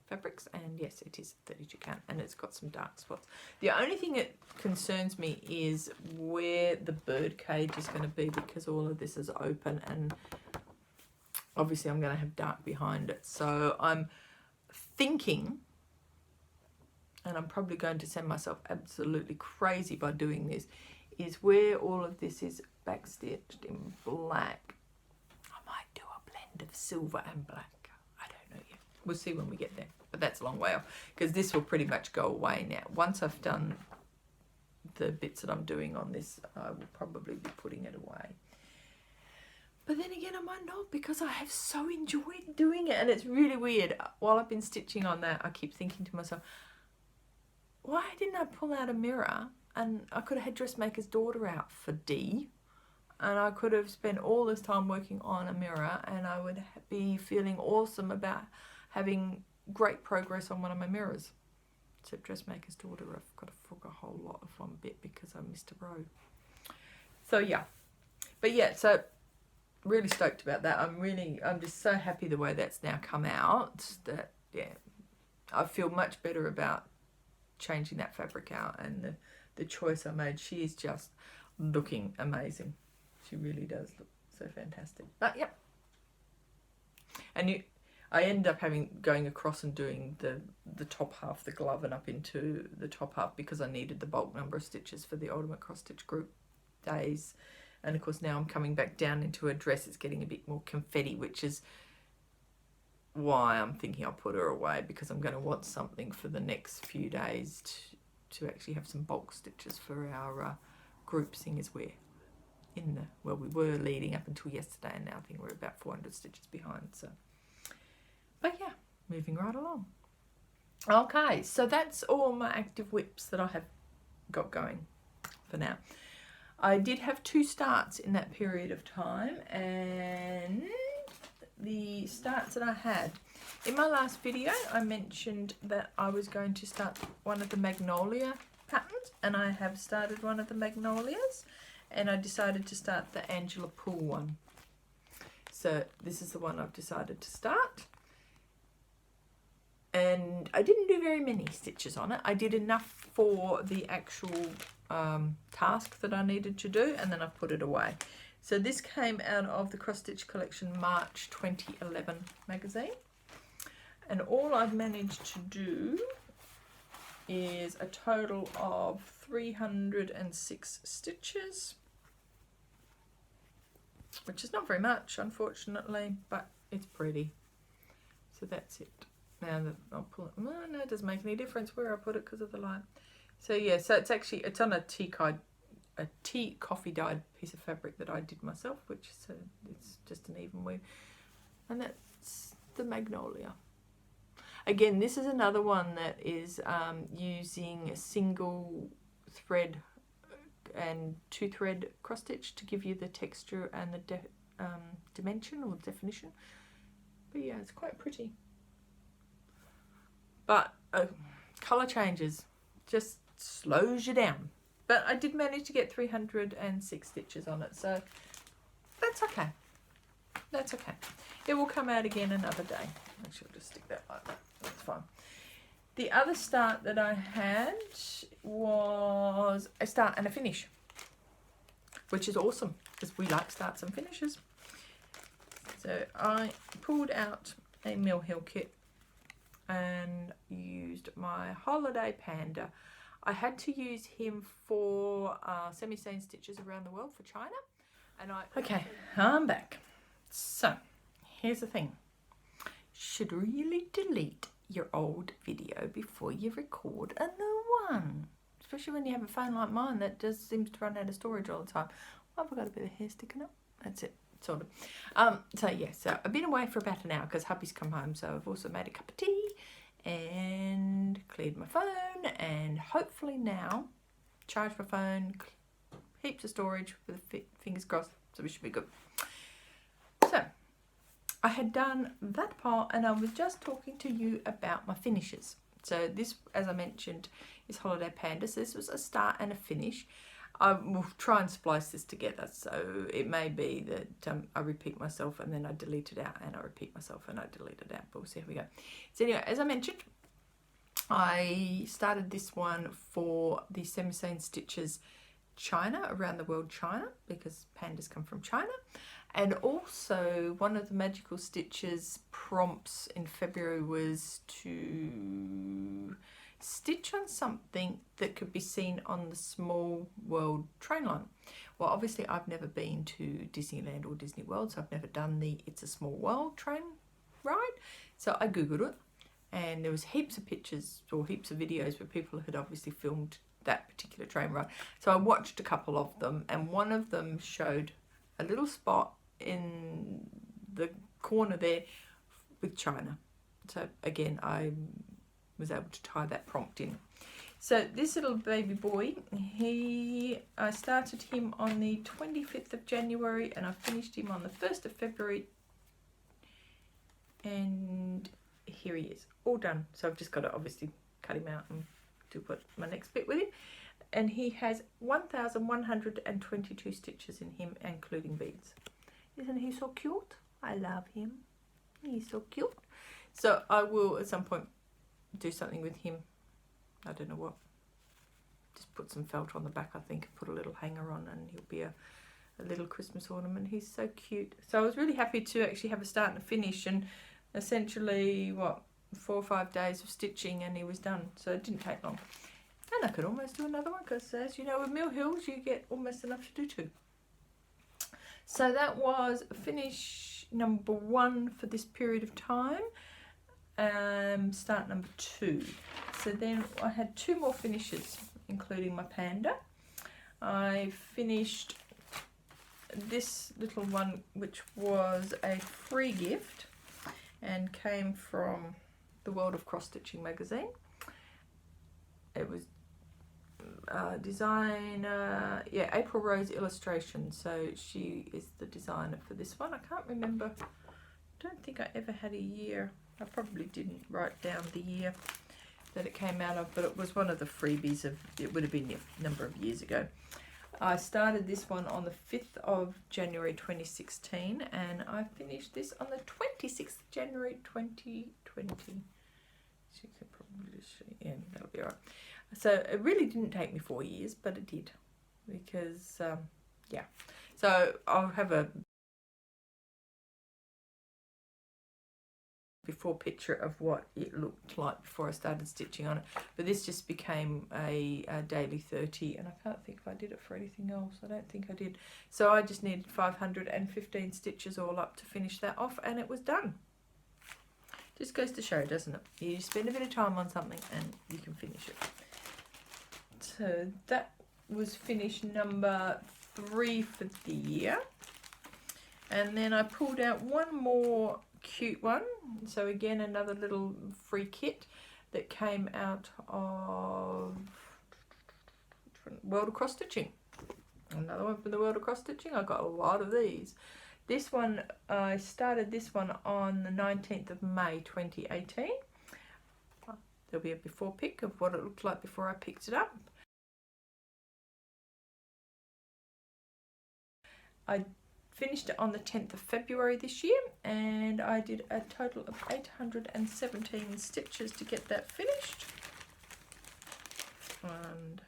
fabrics, and yes, it is 32 count, and it's got some dark spots. The only thing that concerns me is where the bird cage is going to be, because all of this is open, and obviously I'm going to have dark behind it. So I'm thinking, and I'm probably going to send myself absolutely crazy by doing this, is where all of this is backstitched in black, I might do a blend of silver and black. I don't know yet. We'll see when we get there, but that's a long way off, because this will pretty much go away now. Once I've done the bits that I'm doing on this, I will probably be putting it away. But then again, I might not, because I have so enjoyed doing it, and it's really weird. While I've been stitching on that, I keep thinking to myself, why didn't I pull out a mirror? And I could have had Dressmaker's Daughter out for D, and I could have spent all this time working on a mirror, and I would be feeling awesome about having great progress on one of my mirrors. Except Dressmaker's Daughter, I've got to fork a whole lot of one bit because I missed a row. So yeah, but yeah, so really stoked about that. I'm just so happy the way that's now come out, that yeah, I feel much better about changing that fabric out, and the choice I made. She is just looking amazing. She really does look so fantastic. But yeah, and I ended up going across and doing the top half of the glove and up into the top half, because I needed the bulk number of stitches for the Ultimate Cross Stitch Group days. And of course now I'm coming back down into a dress. It's getting a bit more confetti, which is why I'm thinking I'll put her away, because I'm going to want something for the next few days to actually have some bulk stitches for our group, seeing as we're in the, well, we were leading up until yesterday, and now I think we're about 400 stitches behind. So, but yeah, moving right along. Okay, so that's all my active whips that I have got going for now. I did have 2 starts in that period of time, and the starts that I had, in my last video I mentioned that I was going to start one of the Magnolia patterns, and I have started one of the Magnolias, and I decided to start the Angela Poole one. So this is the one I've decided to start, and I didn't do very many stitches on it. I did enough for the actual task that I needed to do, and then I put it away. So this came out of the Cross Stitch Collection March 2011 magazine, and all I've managed to do is a total of 306 stitches, which is not very much, unfortunately, but it's pretty. So that's it. Now that I'll pull it, well, no, it doesn't make any difference where I put it because of the light. So yeah, so it's actually, it's on a tea coffee dyed piece of fabric that I did myself, which is it's just an even weave, and that's the Magnolia. Again, this is another one that is using a single thread and 2 thread cross stitch to give you the texture and the dimension or definition. But yeah, it's quite pretty. But colour changes just slows you down. But I did manage to get 306 stitches on it, so that's okay. That's okay. It will come out again another day. Actually, I'll just stick that like that. That's fine. The other start that I had was a start and a finish, which is awesome because we like starts and finishes. So I pulled out a Mill Hill kit and used my Holiday Panda. I had to use him for semi-sane stitches around the world for China. And okay, I'm back. So here's the thing. Should really delete your old video before you record a new one. Especially when you have a phone like mine that just seems to run out of storage all the time. Oh, I've got a bit of hair sticking up. That's it, sort of. So yeah, so I've been away for about an hour because hubby's come home. So I've also made a cup of tea and cleared my phone, and hopefully now charged my phone, heaps of storage with fingers crossed, so we should be good. So I had done that part, and I was just talking to you about my finishes. So this, as I mentioned, is Holiday Panda. So this was a start and a finish. I will try and splice this together, so it may be that I repeat myself and then I delete it out, and I repeat myself and I delete it out, but we'll see how we go. So anyway, as I mentioned, I started this one for the Sane Stitches China, around the world China, because pandas come from China. And also one of the Mythical Stitches prompts in February was to stitch on something that could be seen on the Small World train line. Well, obviously I've never been to Disneyland or Disney World, so I've never done the It's a Small World train ride. So I googled it, and there was heaps of pictures or heaps of videos where people had obviously filmed that particular train ride. So I watched a couple of them, and one of them showed a little spot in the corner there with China. So again, I was able to tie that prompt in. So this little baby boy, I started him on the 25th of January and I finished him on the 1st of February, and here he is, all done. So I've just got to obviously cut him out and do my next bit with him. And he has 1,122 stitches in him, including beads. Isn't he so cute? I love him. He's so cute. So I will at some point do something with him. I don't know what. Just put some felt on the back, I think, and put a little hanger on, and he'll be a little Christmas ornament. He's so cute. So I was really happy to actually have a start and a finish, and essentially, 4 or 5 days of stitching and he was done. So it didn't take long. And I could almost do another one, because as you know, with Mill Hills you get almost enough to do 2. So that was finish number 1 for this period of time. Start number 2. So then I had 2 more finishes, including my panda. I finished this little one, which was a free gift and came from the World of Cross Stitching magazine. It was designer, April Rose Illustration. So she is the designer for this one. I can't remember. I don't think I ever had a year. I probably didn't write down the year that it came out of, but it was one of the freebies of, it would have been a number of years ago. I started this one on the 5th of January 2016 and I finished this on the 26th of January 2020. So you can probably see, yeah, that'll be alright. So it really didn't take me 4 years, but it did, because yeah. So I'll have a before picture of what it looked like before I started stitching on it, but this just became a daily 30, and I can't think if I did it for anything else. I don't think I did. So I just needed 515 stitches all up to finish that off, and it was done. Just goes to show, doesn't it? You spend a bit of time on something and you can finish it. So that was finish number 3 for the year, and then I pulled out one more cute one. So again, another little free kit that came out of World of Cross Stitching. Another one from the World of Cross Stitching. I got a lot of these. This one, I started this one on the 19th of May 2018. There'll be a before pic of what it looked like before I picked it up. I finished it on the 10th of February this year, and I did a total of 817 stitches to get that finished. And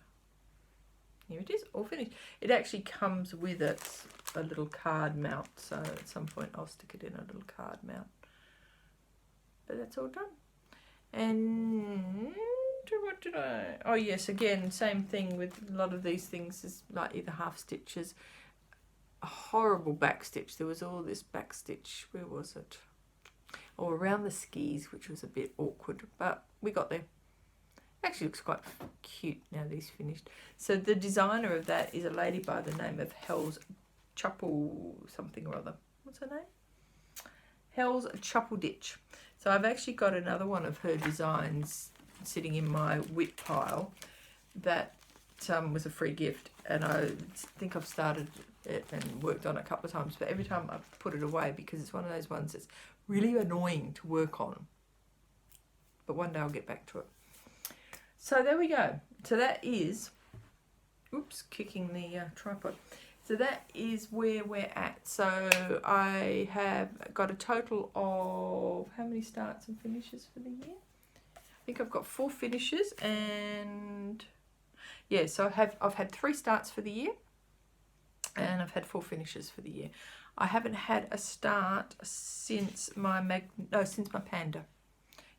here it is, all finished. It actually comes with it a little card mount, so at some point I'll stick it in a little card mount. But that's all done. And what did I... Oh yes, again, same thing with a lot of these things, is like either half stitches. A horrible back stitch. There was all this back stitch. Where was it? Oh, around the skis, which was a bit awkward, but we got there. Actually looks quite cute now these finished. So the designer of that is a lady by the name of Hell's Chapel something or other. What's her name? Hell's Chapel Ditch. So I've actually got another one of her designs sitting in my whip pile that was a free gift, and I think I've started it and worked on it a couple of times, but every time I put it away because it's one of those ones that's really annoying to work on. But one day I'll get back to it. So there we go. So that is oops, kicking the tripod. So that is where we're at. So I have got a total of, how many starts and finishes for the year? I think I've got 4 finishes, and yeah, so I've had 3 starts for the year, and I've had 4 finishes for the year. I haven't had a start since my panda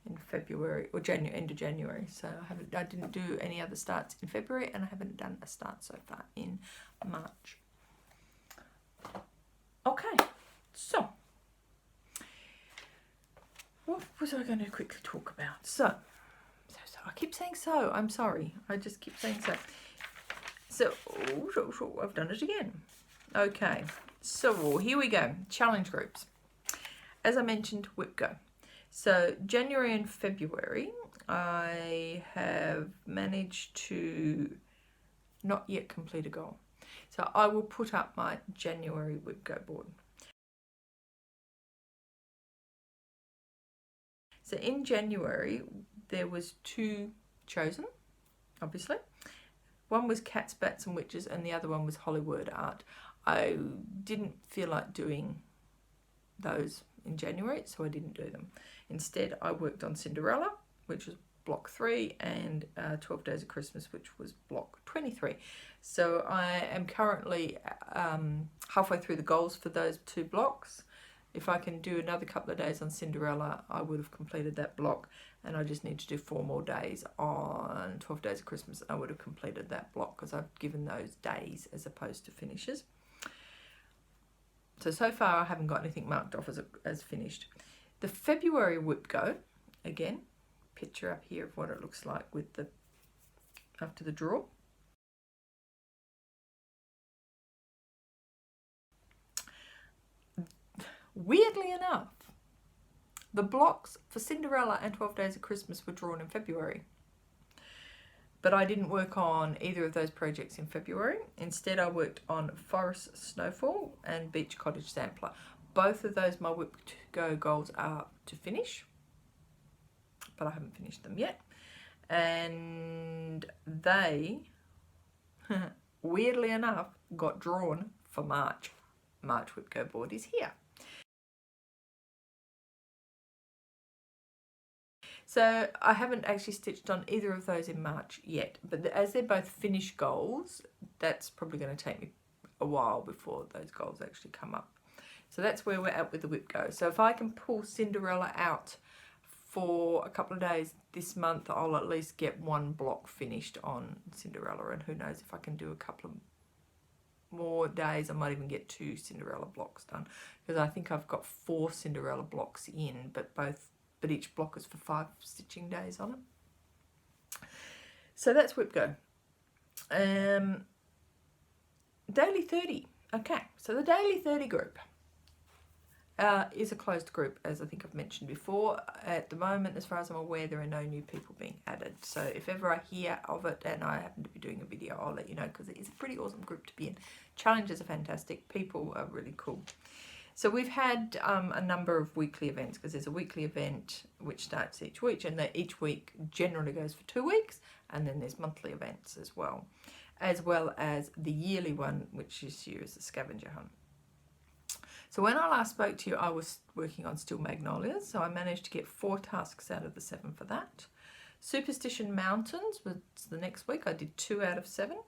in February or January, end of January. So I didn't do any other starts in February, and I haven't done a start so far in March. Okay, so what was I going to quickly talk about? So I keep saying so. I'm sorry. I just keep saying so. So I've done it again. Okay, so here we go. Challenge groups. As I mentioned, Whip Go. So January and February, I have managed to not yet complete a goal. So I will put up my January Whip Go board. So in January, there was 2 chosen, obviously. One was Cats, Bats and Witches, and the other one was Hollywood Art. I didn't feel like doing those in January, so I didn't do them. Instead, I worked on Cinderella, which was block 3, and 12 Days of Christmas, which was block 23. So I am currently halfway through the goals for those 2 blocks. If I can do another couple of days on Cinderella, I would have completed that block, and I just need to do 4 more days on 12 Days of Christmas. I would have completed that block because I've given those days as opposed to finishes. So far I haven't got anything marked off as finished. The February Whip Go, again, picture up here of what it looks like with the after the draw. Weirdly enough, the blocks for Cinderella and 12 Days of Christmas were drawn in February. But I didn't work on either of those projects in February. Instead, I worked on Forest Snowfall and Beach Cottage Sampler. Both of those, my Whip Go goals are to finish, but I haven't finished them yet. And they, weirdly enough, got drawn for March. March Whip Go board is here. So I haven't actually stitched on either of those in March yet, but as they're both finished goals, that's probably going to take me a while before those goals actually come up. So that's where we're at with the Whip Go. So if I can pull Cinderella out for a couple of days this month, I'll at least get 1 block finished on Cinderella, and who knows if I can do a couple of more days, I might even get 2 Cinderella blocks done, because I think I've got 4 Cinderella blocks in, but each block is for 5 stitching days on it. So that's Whip Go. Daily 30. Okay, so the Daily 30 group is a closed group, as I think I've mentioned before. At the moment, as far as I'm aware, there are no new people being added. So if ever I hear of it and I happen to be doing a video, I'll let you know, because it is a pretty awesome group to be in. Challenges are fantastic. People are really cool. So we've had a number of weekly events, because there's a weekly event which starts each week, and that each week generally goes for 2 weeks, and then there's monthly events as well as the yearly one, which this year is a scavenger hunt. So when I last spoke to you, I was working on Still Magnolias, so I managed to get 4 tasks out of the 7 for that. Superstition Mountains was the next week. I did 2 out of 7.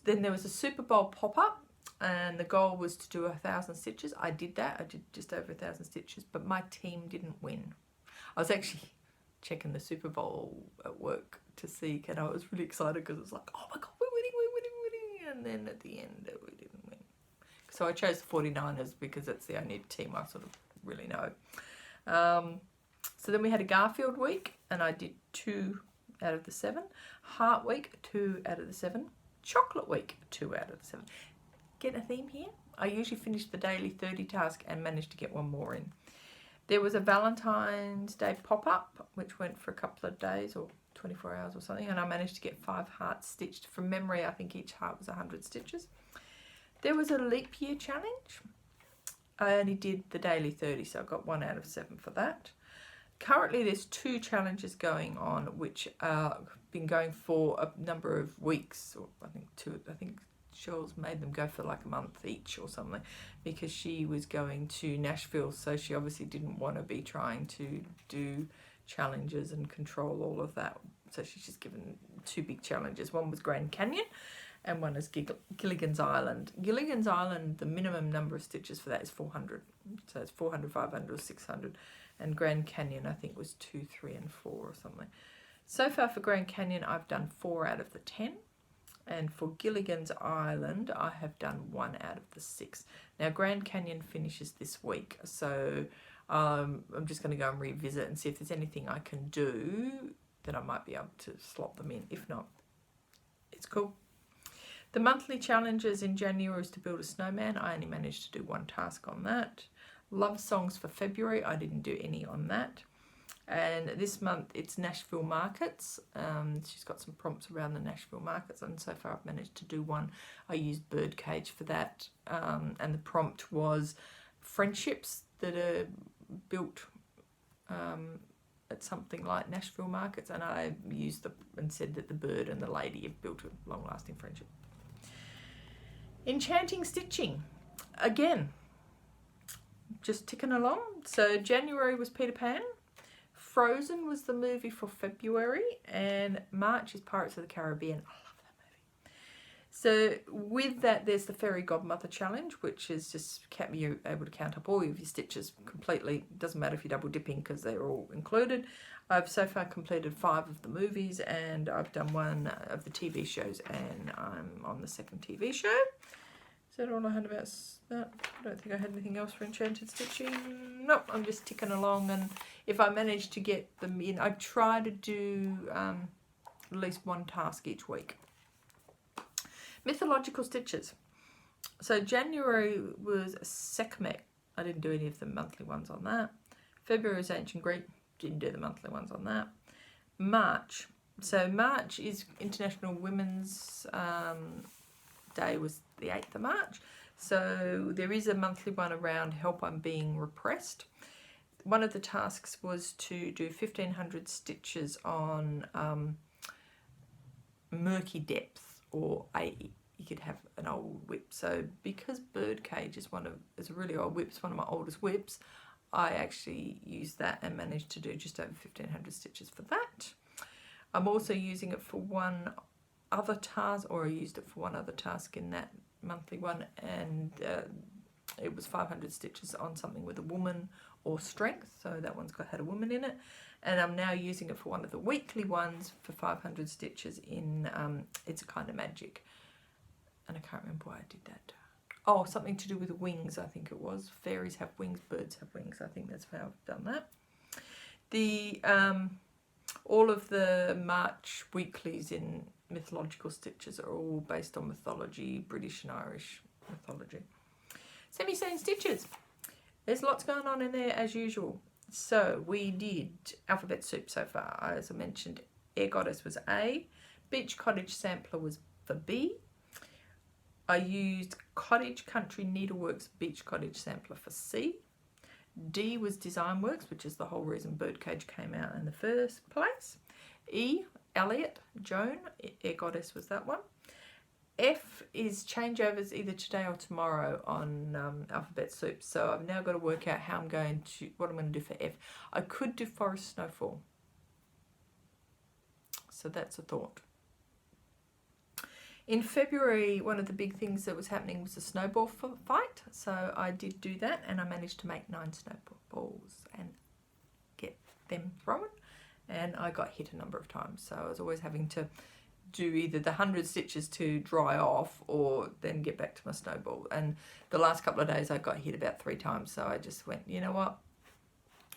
Then there was a Super Bowl pop-up, and the goal was to do 1,000 stitches. I did that. I did just over 1,000 stitches, but my team didn't win. I was actually checking the Super Bowl at work to see, and I was really excited because it was like, oh my God, we're winning. And then at the end, we didn't win. So I chose the 49ers because it's the only team I sort of really know. So then we had a Garfield week, and I did 2 out of the 7. Heart week, 2 out of the 7. Chocolate week, 2 out of the 7. Get a theme here? I usually finish the daily 30 task and managed to get 1 more in. There was a Valentine's Day pop-up, which went for a couple of days or 24 hours or something, and I managed to get 5 hearts stitched. From memory, I think each heart was 100 stitches. There was a leap year challenge. I only did the daily 30, so I got 1 out of 7 for that. currently there's 2 challenges going on, which have been going for a number of weeks, or I think Cheryl's made them go for like a month each or something, because she was going to Nashville, so she obviously didn't want to be trying to do challenges and control all of that. So she's just given 2 big challenges. One was Grand Canyon and one is Gilligan's Island. Gilligan's Island, the minimum number of stitches for that is 400. So it's 400, 500 or 600. And Grand Canyon, I think, was 2, 3 and 4 or something. So far for Grand Canyon, I've done 4 out of the 10. And for Gilligan's Island, I have done 1 out of the 6. Now, Grand Canyon finishes this week, so I'm just going to go and revisit and see if there's anything I can do that I might be able to slot them in. If not, it's cool. The monthly challenges in January is to build a snowman. I only managed to do 1 task on that. Love songs for February, I didn't do any on that. And this month it's Nashville markets. She's got some prompts around the Nashville markets, and so far I've managed to do 1. I used birdcage for that, and the prompt was friendships that are built at something like Nashville markets, and I used and said that the bird and the lady have built a long-lasting friendship. Enchanting stitching, again, just ticking along. So January was Peter Pan. Frozen was the movie for February, and March is Pirates of the Caribbean. I love that movie. So with that, there's the Fairy Godmother Challenge, which is just you're able to count up all of your stitches completely. Doesn't matter if you're double dipping because they're all included. I've so far completed 5 of the movies, and I've done 1 of the TV shows, and I'm on the 2nd TV show. Is that all I had about that? I don't think I had anything else for Enchanted Stitching. Nope, I'm just ticking along, and if I manage to get them in, I try to do at least 1 task each week. Mythological Stitches. So January was Sekhmet. I didn't do any of the monthly ones on that. February was Ancient Greek. Didn't do the monthly ones on that. March. So March is International Women's Day, was the 8th of March. So there is a monthly one around Help I'm Being Repressed. One of the tasks was to do 1,500 stitches on murky depth, or you could have an old whip. So because birdcage is a really old whip, it's one of my oldest whips, I actually used that and managed to do just over 1,500 stitches for that. I'm also using it for 1 other task, or I used it for 1 other task in that monthly one, and it was 500 stitches on something with a woman or strength, so that one's had a woman in it. And I'm now using it for 1 of the weekly ones for 500 stitches in It's a Kind of Magic, and I can't remember why I did that. Oh, something to do with the wings, I think it was. Fairies have wings, birds have wings. I think that's how I've done that. The all of the March weeklies in Mythological Stitches are all based on mythology, British and Irish mythology. Sane Stitches. There's lots going on in there as usual. So we did alphabet soup so far. As I mentioned, Air Goddess was A. Beach Cottage Sampler was for B. I used Cottage Country Needleworks Beach Cottage Sampler for C. D was Design Works, which is the whole reason Birdcage came out in the first place. E, Elliott, Joan, Air Goddess was that one. F is changeovers either today or tomorrow on Alphabet Soup. So I've now got to work out what I'm going to do for F. I could do Forest Snowfall. So that's a thought. In February, one of the big things that was happening was the snowball fight. So I did do that, and I managed to make 9 snowballs and get them thrown. And I got hit a number of times. So I was always having to do either the 100 stitches to dry off or then get back to my snowball. And the last couple of days I got hit about 3 times. So I just went, you know what?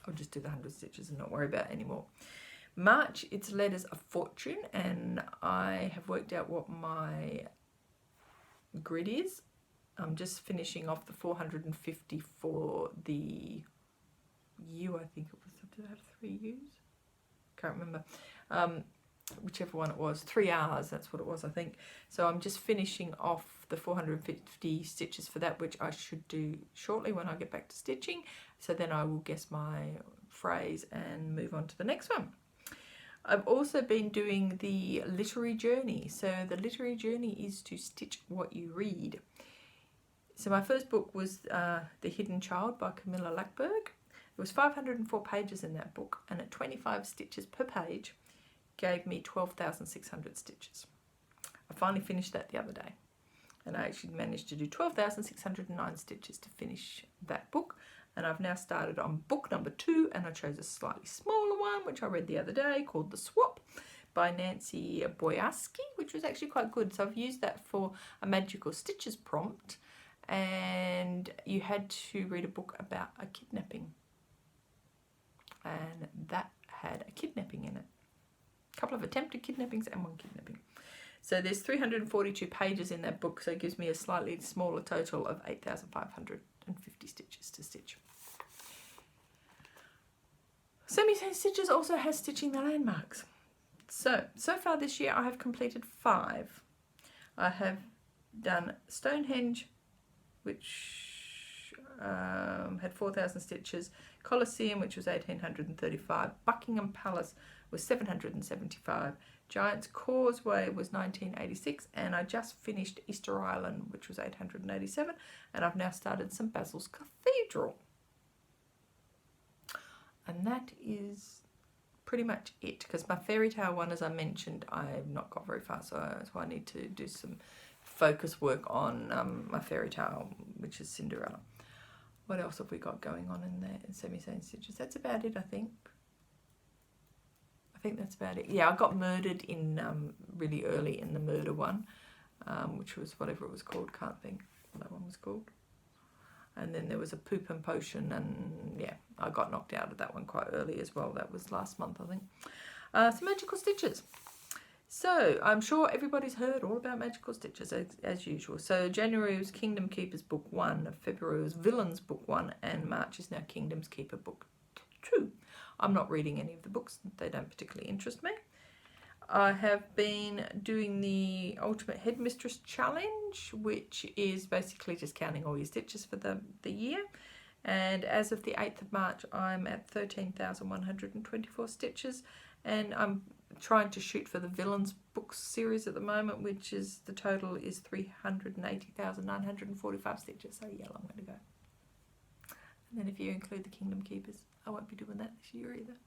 I'll just do the 100 stitches and not worry about it anymore. March, it's Letters of Fortune, and I have worked out what my grid is. I'm just finishing off the 450 for the U, I think it was. Did I have 3 U's? Can't remember. Whichever one it was, 3 R's, that's what it was, I think. So I'm just finishing off the 450 stitches for that, which I should do shortly when I get back to stitching. So then I will guess my phrase and move on to the next one. I've also been doing the literary journey. So the literary journey is to stitch what you read. So my first book was The Hidden Child by Camilla Lackberg. There was 504 pages in that book, and at 25 stitches per page gave me 12,600 stitches. I finally finished that the other day, and I actually managed to do 12,609 stitches to finish that book. And I've now started on book number 2, and I chose a slightly smaller one, which I read the other day, called The Swap by Nancy Boyarsky, which was actually quite good. So I've used that for a Magical Stitches prompt, and you had to read a book about a kidnapping. And that had a kidnapping in it. A couple of attempted kidnappings and one kidnapping. So there's 342 pages in that book, so it gives me a slightly smaller total of 8,550 stitches to stitch. Sane Stitches also has Stitching the Landmarks. So far this year I have completed 5. I have done Stonehenge, which had 4,000 stitches, Colosseum, which was 1,835, Buckingham Palace was 775, Giant's Causeway was 1986, and I just finished Easter Island, which was 887, and I've now started St Basil's Cathedral. And that is pretty much it, because my fairy tale one, as I mentioned, I've not got very far, so I need to do some focus work on my fairy tale, which is Cinderella. What else have we got going on in there in Sane Stitches? That's about it, I think. I think that's about it. Yeah, I got murdered in really early in the murder one, which was whatever it was called. Can't think what that one was called. And then there was a poop and potion, and yeah, I got knocked out of that one quite early as well. That was last month, I think. Some Magical Stitches. So I'm sure everybody's heard all about Magical Stitches as usual. So January was Kingdom Keepers Book 1, February was Villains Book 1, and March is now Kingdoms Keeper Book 2. I'm not reading any of the books, they don't particularly interest me. I have been doing the Ultimate Headmistress Challenge, which is basically just counting all your stitches for the year. And as of the 8th of March, I'm at 13,124 stitches, and I'm trying to shoot for the Villains books series at the moment, which is the total is 380,945 stitches. So yeah, I'm going to go. And then if you include the Kingdom Keepers, I won't be doing that this year either.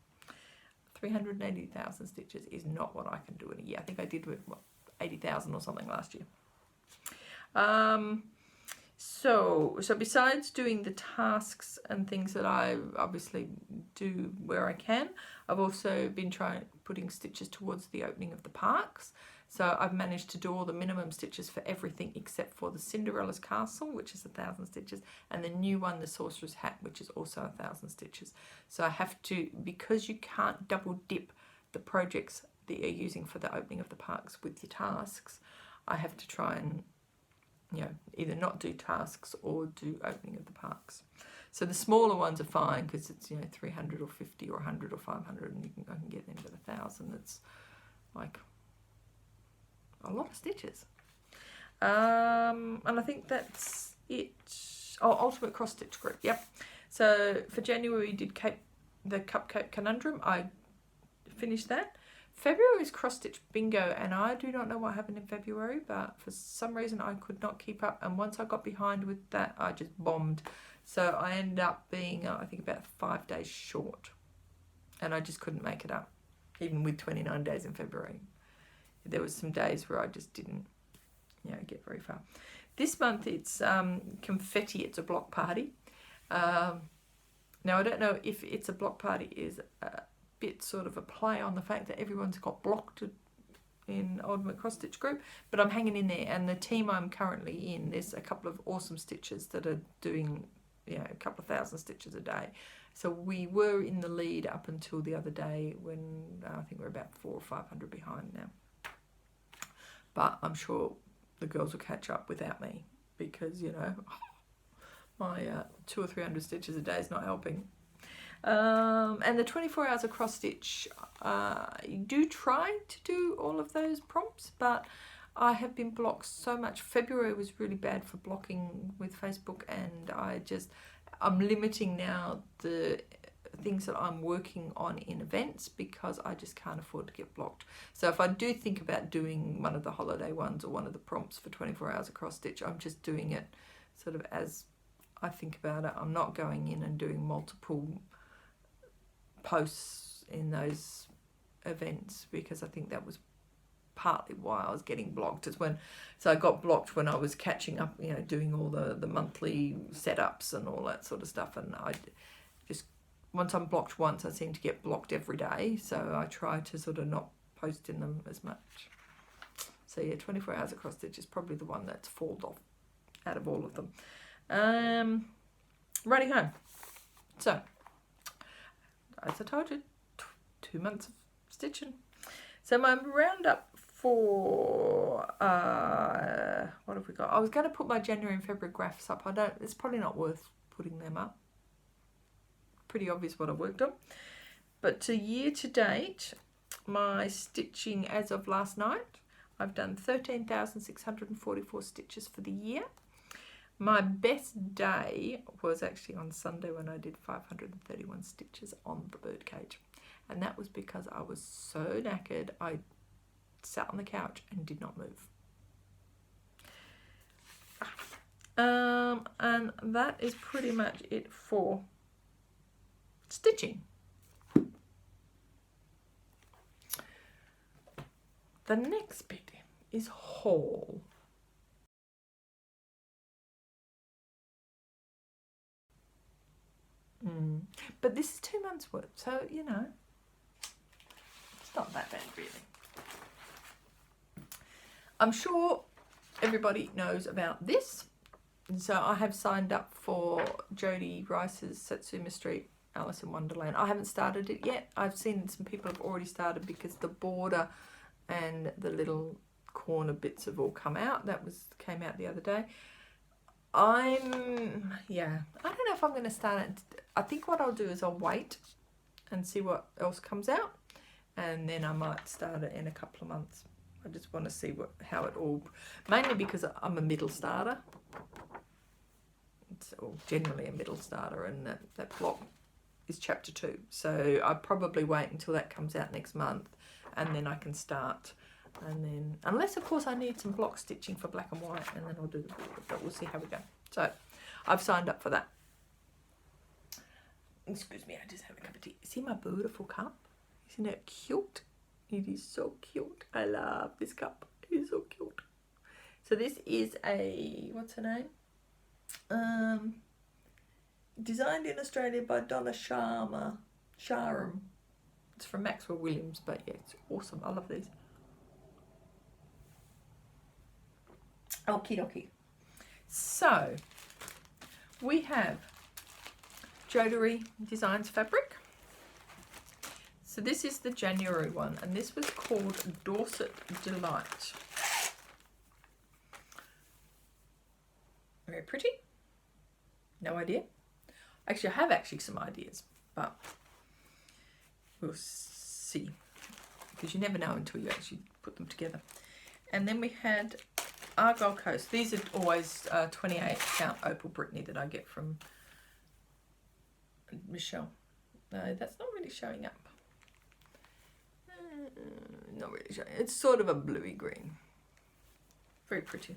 380,000 stitches is not what I can do in a year. I think I did with 80,000 or something last year. So besides doing the tasks and things that I obviously do where I can, I've also been putting stitches towards the opening of the parks. So I've managed to do all the minimum stitches for everything except for the Cinderella's Castle, which is 1,000 stitches, and the new one, the Sorcerer's Hat, which is also 1,000 stitches. So I have to, because you can't double dip the projects that you're using for the opening of the parks with your tasks, I have to try and, you know, either not do tasks or do opening of the parks. So the smaller ones are fine because it's, you know, 300 or 50 or 100 or 500, and I can get them to 1,000. It's like a lot of stitches. And I think that's it. Oh, Ultimate Cross Stitch Group. Yep. So for January we did the Cupcake Conundrum. I finished that. February is Cross Stitch Bingo, and I do not know what happened in February, but for some reason I could not keep up, and once I got behind with that I just bombed. So I ended up being I think about 5 days short, and I just couldn't make it up, even with 29 days in February. There was some days where I just didn't, you know, get very far. This month it's Confetti, It's a Block Party. Now I don't know if It's a Block Party is a bit sort of a play on the fact that everyone's got blocked in Ultimate Cross Stitch Group, but I'm hanging in there, and the team I'm currently in, there's a couple of awesome stitchers that are doing, you know, a couple of 1,000 stitches a day. So we were in the lead up until the other day when I think we're about 400 or 500 behind now. But I'm sure the girls will catch up without me because, you know, my 200 or 300 stitches a day is not helping. And the 24 hours of cross stitch, I do try to do all of those prompts, but I have been blocked so much. February was really bad for blocking with Facebook, and I'm limiting now the things that I'm working on in events because I just can't afford to get blocked. So if I do think about doing one of the holiday ones or one of the prompts for 24 hours across stitch, I'm just doing it sort of as I think about it. I'm not going in and doing multiple posts in those events because I think that was partly why I was getting blocked. So I got blocked when I was catching up, you know, doing all the monthly setups and all that sort of stuff, and I just, once I'm blocked once, I seem to get blocked every day, so I try to sort of not post in them as much. So yeah, 24 hours across stitch is probably the one that's fallen off out of all of them. Running home. So as I told you, 2 months of stitching. So my roundup for what have we got? I was going to put my January and February graphs up. It's probably not worth putting them up. Pretty obvious what I worked on. But to year to date, my stitching as of last night, I've done 13,644 stitches for the year. My best day was actually on Sunday when I did 531 stitches on the birdcage. And that was because I was so knackered, I sat on the couch and did not move. And that is pretty much it for stitching. The next bit is haul. But this is 2 months worth, so you know, it's not that bad really. I'm sure everybody knows about this. So I have signed up for Jodie Rice's Satsuma Street Alice in Wonderland. I haven't started it yet. I've seen some people have already started because the border and the little corner bits have all come out. Came out the other day. I don't know if I'm going to start it. I think what I'll do is I'll wait and see what else comes out, and then I might start it in a couple of months. I just want to see how it all, mainly because I'm a middle starter. It's generally a middle starter, and that block is chapter 2. So I'll probably wait until that comes out next month, and then I can start. And then, unless of course I need some block stitching for black and white, and then I'll do the border, but we'll see how we go. So I've signed up for that. Excuse me, I just have a cup of tea. See my beautiful cup? Isn't it cute? It is so cute. I love this cup. It is so cute. So this is a, what's her name? Designed in Australia by Donna Sharma. It's from Maxwell Williams, but yeah, it's awesome. I love these. Okie dokie. So we have Jodie Designs fabric. So this is the January one, and this was called Dorset Delight. Very pretty. No idea. Actually, I have some ideas, but we'll see, because you never know until you actually put them together. And then we had Argyle Coast. These are always 28 count Opal Brittany that I get from Michelle. No, that's not really showing up. Not really showing. It's sort of a bluey green. Very pretty.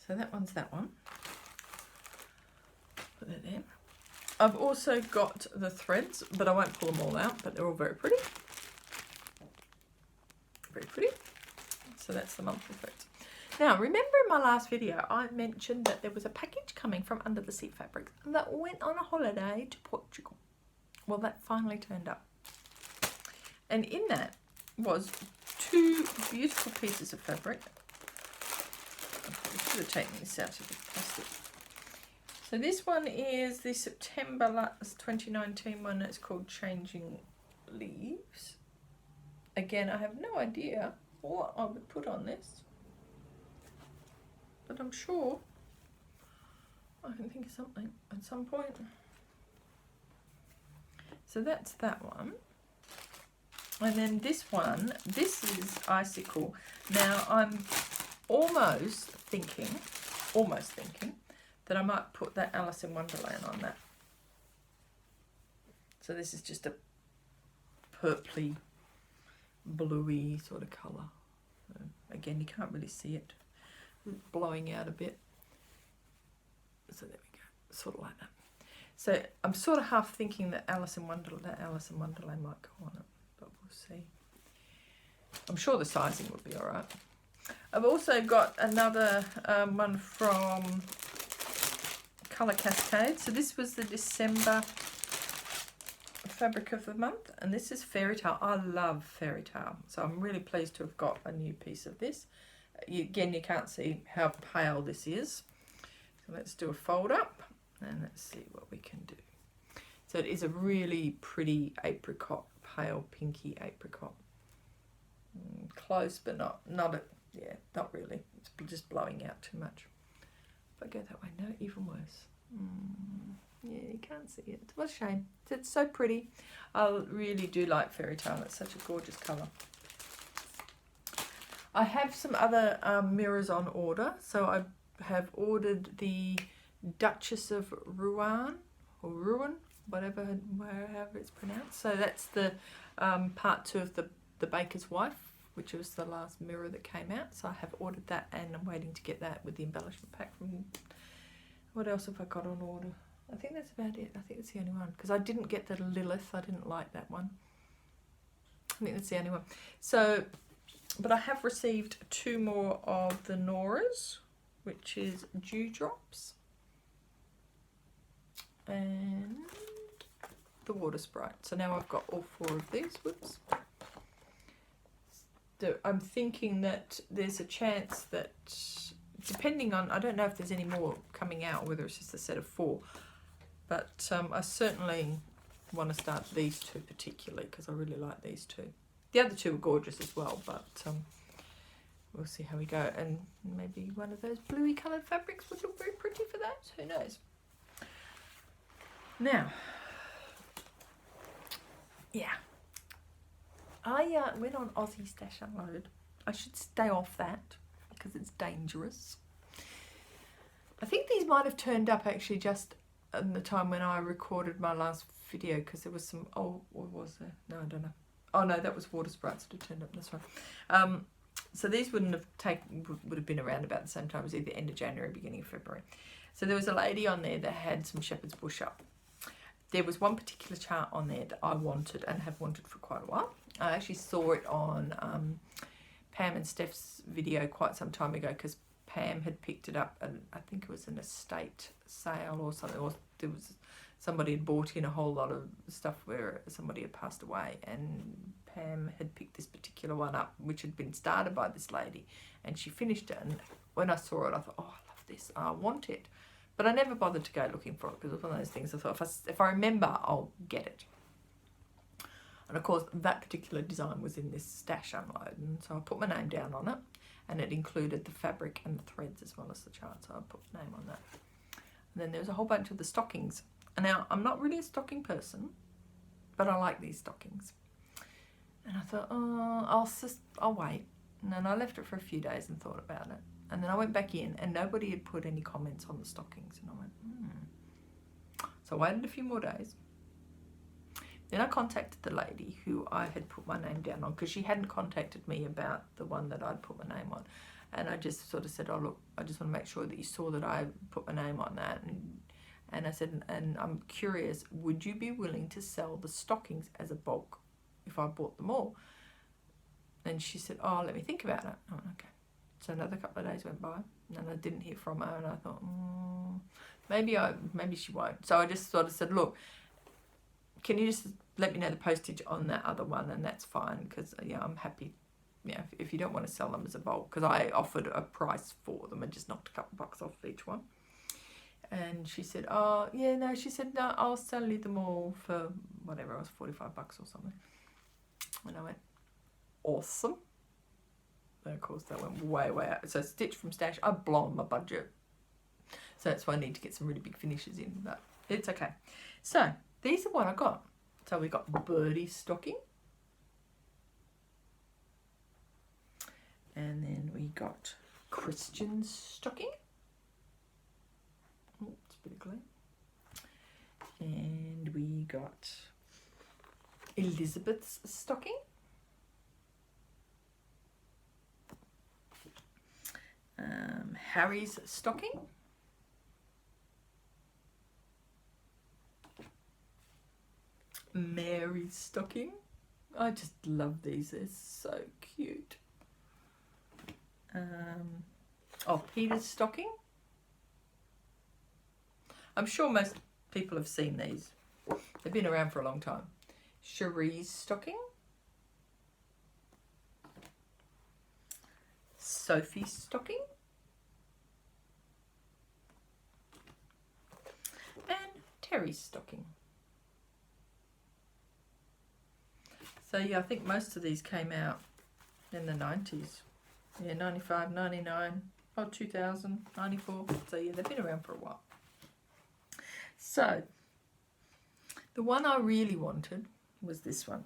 So that one's that one. Put that there. I've also got the threads, but I won't pull them all out, but they're all very pretty. Very pretty. So that's the monthly threads. Now, remember in my last video, I mentioned that there was a package coming from Under the Sea Fabrics that went on a holiday to Portugal. Well, that finally turned up. And in that was 2 beautiful pieces of fabric. I should have taken this out of the plastic. So this one is the September last 2019 one. It's called Changing Leaves. Again, I have no idea what I would put on this, but I'm sure I can think of something at some point. So that's that one. And then this one, this is Icicle. Now I'm almost thinking that I might put that Alice in Wonderland on that. So this is just a purpley, bluey sort of colour. So again, you can't really see it. It's blowing out a bit. So there we go, sort of like that. So I'm sort of half thinking that Alice in Wonderland might go on it, but we'll see. I'm sure the sizing would be all right. I've also got another one from Colour Cascade. So this was the December fabric of the month, and this is Fairy Tale. I love Fairy Tale, so I'm really pleased to have got a new piece of this. Again, you can't see how pale this is. So let's do a fold up and let's see what we can do. So it is a really pretty apricot, pale pinky apricot. Close, but not really. It's just blowing out too much. If I go that way, no, even worse. Yeah, you can't see it. What a shame. It's so pretty. I really do like Fairy Tale. It's such a gorgeous colour. I have some other mirrors on order. So I have ordered the Duchess of Rouen, or Rouen, whatever, however it's pronounced. So that's the part 2 of the Baker's Wife, which was the last mirror that came out. So I have ordered that, and I'm waiting to get that with the embellishment pack from... What else have I got on order? I think that's about it. I think that's the only one, because I didn't get the Lilith. I didn't like that one. I think that's the only one. So, but I have received 2 more of the Noras, which is Dewdrops and the Water Sprite. So now I've got all 4 of these. Whoops. So I'm thinking that there's a chance that, depending on, I don't know if there's any more coming out, or whether it's just a set of 4, but I certainly want to start these 2 particularly, because I really like these 2. The other 2 are gorgeous as well, but we'll see how we go. And maybe one of those bluey coloured fabrics would look very pretty for that. Who knows? Now, yeah. I went on Aussie Stash Unload. I should stay off that because it's dangerous. I think these might have turned up actually just in the time when I recorded my last video, because there was some... Oh, what was there? No, I don't know. Oh no, that was Water Sprites that turned up. That's right. So these would have been around about the same time as either end of January, beginning of February. So there was a lady on there that had some shepherd's bush up. There was one particular chart on there that I wanted and have wanted for quite a while. I actually saw it on Pam and Steph's video quite some time ago, because Pam had picked it up, and I think it was an estate sale or something, or there was somebody had bought in a whole lot of stuff where somebody had passed away, and Pam had picked this particular one up, which had been started by this lady, and she finished it. And when I saw it, I thought, oh, I love this, I want it. But I never bothered to go looking for it, because it was one of those things I thought, if I remember, I'll get it. And of course, that particular design was in this stash unload, and so I put my name down on it, and it included the fabric and the threads as well as the chart, so I put my name on that. And then there was a whole bunch of the stockings. And now, I'm not really a stocking person, but I like these stockings. And I thought, oh, I'll wait. And then I left it for a few days and thought about it. And then I went back in, and nobody had put any comments on the stockings. And I went, So I waited a few more days. Then I contacted the lady who I had put my name down on, because she hadn't contacted me about the one that I'd put my name on. And I just sort of said, oh, look, I just want to make sure that you saw that I put my name on that. And I said, and I'm curious, would you be willing to sell the stockings as a bulk if I bought them all? And she said, oh, let me think about it. Oh, okay. So another couple of days went by, and I didn't hear from her, and I thought, maybe she won't. So I just sort of said, look, can you just let me know the postage on that other one, and that's fine, because yeah, I'm happy. Yeah, if you don't want to sell them as a bulk, because I offered a price for them and just knocked a couple bucks off each one. And she said, oh, yeah, no, she said, no, I'll sell you them all for whatever, it was $45 or something. And I went, awesome. And of course, that went way, way out. So Stitch from Stash, I've blown my budget. So that's why I need to get some really big finishes in, but it's okay. So these are what I got. So we got Birdie stocking. And then we got Christian's stocking. Oh, it's a bit of glue. And we got Elizabeth's stocking. Harry's stocking. Mary's stocking. I just love these, they're so cute. Oh, Peter's stocking. I'm sure most people have seen these. They've been around for a long time. Cherie's stocking. Sophie's stocking. And Terry's stocking. So yeah, I think most of these came out in the 90s. Yeah, 95, 99, 2000, 94. So yeah, they've been around for a while. So, the one I really wanted was this one.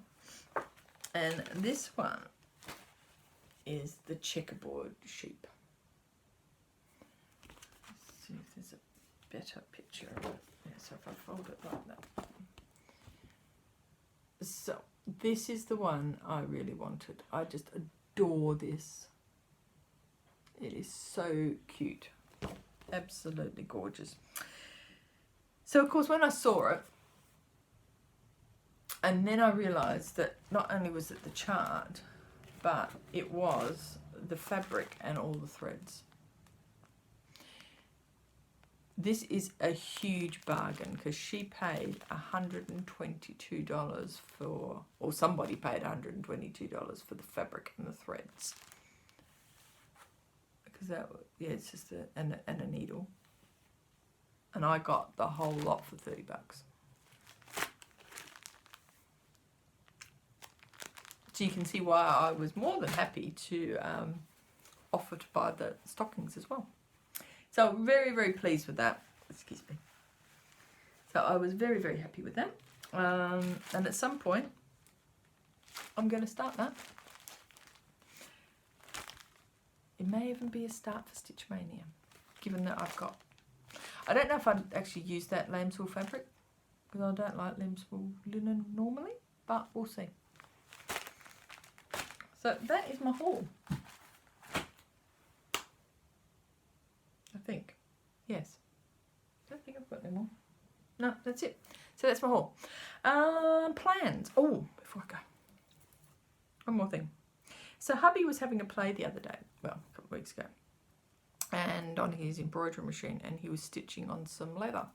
And this one is the checkerboard sheep. Let's see if there's a better picture of it. Yeah, so if I fold it like that. So, this is the one I really wanted. I just adore this. It is so cute. Absolutely gorgeous. So, of course, when I saw it, and then I realised that not only was it the chart, but it was the fabric and all the threads. This is a huge bargain because she paid $122 for, or somebody paid $122 for the fabric and the threads. Because that, yeah, it's just and a needle. And I got the whole lot for $30. So you can see why I was more than happy to offer to buy the stockings as well. So very, very pleased with that. Excuse me. So I was very, very happy with that. And at some point, I'm going to start that. It may even be a start for Stitch Mania, given that I've got... I don't know if I'd actually use that lamb's wool fabric, because I don't like lamb's wool linen normally, but we'll see. So that is my haul. I think. Yes. I don't think I've got any more. No, that's it. So that's my haul. Plans. Oh, before I go. One more thing. So hubby was having a play the other day, well, a couple of weeks ago, and on his embroidery machine, and he was stitching on some leather.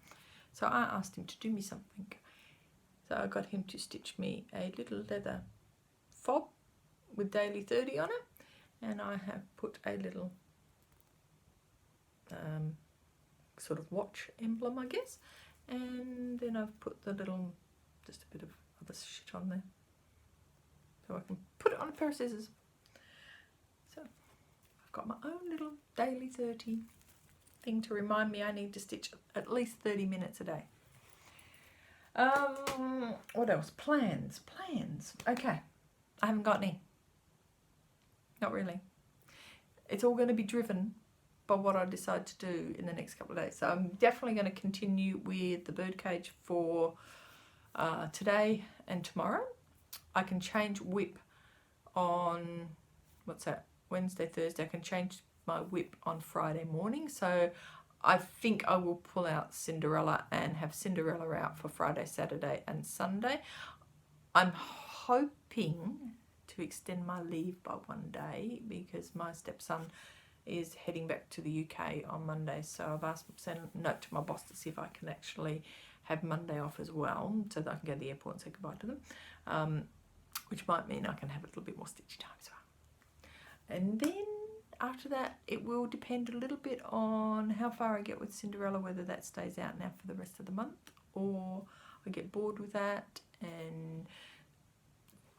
So I asked him to do me something. So I got him to stitch me a little leather fob with daily 30 on it, and I have put a little sort of watch emblem, I guess, and then I've put the little, just a bit of other shit on there, so I can put it on a pair of scissors. So I've got my own little daily 30 thing to remind me I need to stitch at least 30 minutes a day. What else? Plans. Okay, I haven't got any. Not really. It's all going to be driven by what I decide to do in the next couple of days. So I'm definitely going to continue with the birdcage for today and tomorrow. I can change whip on, what's that, Wednesday, Thursday. I can change my whip on Friday morning. So I think I will pull out Cinderella and have Cinderella out for Friday, Saturday and Sunday. I'm hoping to extend my leave by one day because my stepson is heading back to the UK on Monday, so I've sent a note to my boss to see if I can actually have Monday off as well, so that I can go to the airport and say goodbye to them, which might mean I can have a little bit more stitch time as well. And then after that, it will depend a little bit on how far I get with Cinderella, whether that stays out now for the rest of the month or I get bored with that. And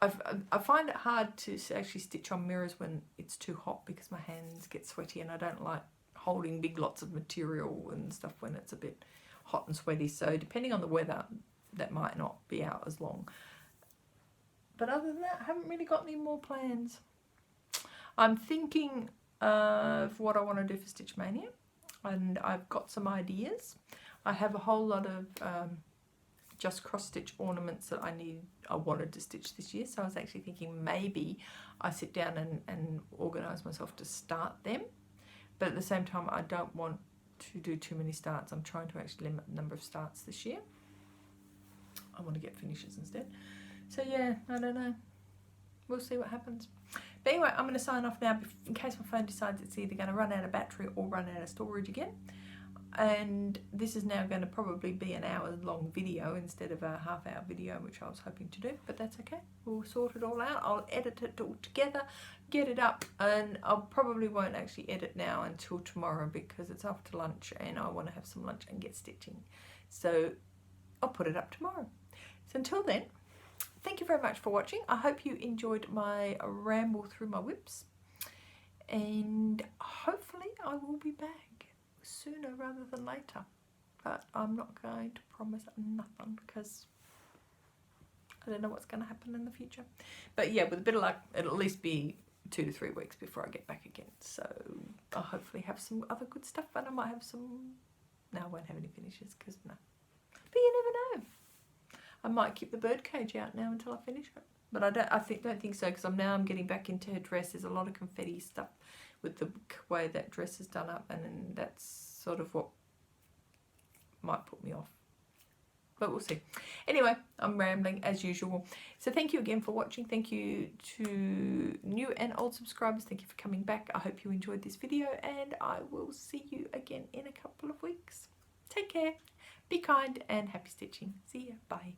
I find it hard to actually stitch on mirrors when it's too hot because my hands get sweaty, and I don't like holding big lots of material and stuff when it's a bit hot and sweaty. So depending on the weather, that might not be out as long. But other than that, I haven't really got any more plans. I'm thinking of what I want to do for Stitch Mania, and I've got some ideas. I have a whole lot of just cross stitch ornaments that I wanted to stitch this year. So I was actually thinking maybe I sit down and organise myself to start them. But at the same time, I don't want to do too many starts. I'm trying to actually limit the number of starts this year. I want to get finishes instead. So yeah, I don't know. We'll see what happens. But anyway, I'm going to sign off now in case my phone decides it's either going to run out of battery or run out of storage again. And this is now going to probably be an hour-long video instead of a half-hour video, which I was hoping to do, but that's okay. We'll sort it all out. I'll edit it all together, get it up, and I probably won't actually edit now until tomorrow because it's after lunch and I want to have some lunch and get stitching. So I'll put it up tomorrow. So until then, thank you very much for watching. I hope you enjoyed my ramble through my whips, and hopefully I will be back sooner rather than later, but I'm not going to promise nothing because I don't know what's going to happen in the future. But yeah, with a bit of luck, it'll at least be 2 to 3 weeks before I get back again. So I'll hopefully have some other good stuff, and I might have some. No, I won't have any finishes because no. But you never know. I might keep the bird cage out now until I finish it. But I don't think so because I'm getting back into her dress. There's a lot of confetti stuff with the way that dress is done up, and then that's sort of what might put me off. But we'll see. Anyway, I'm rambling as usual. So thank you again for watching. Thank you to new and old subscribers. Thank you for coming back. I hope you enjoyed this video, and I will see you again in a couple of weeks. Take care, be kind, and happy stitching. See ya. Bye.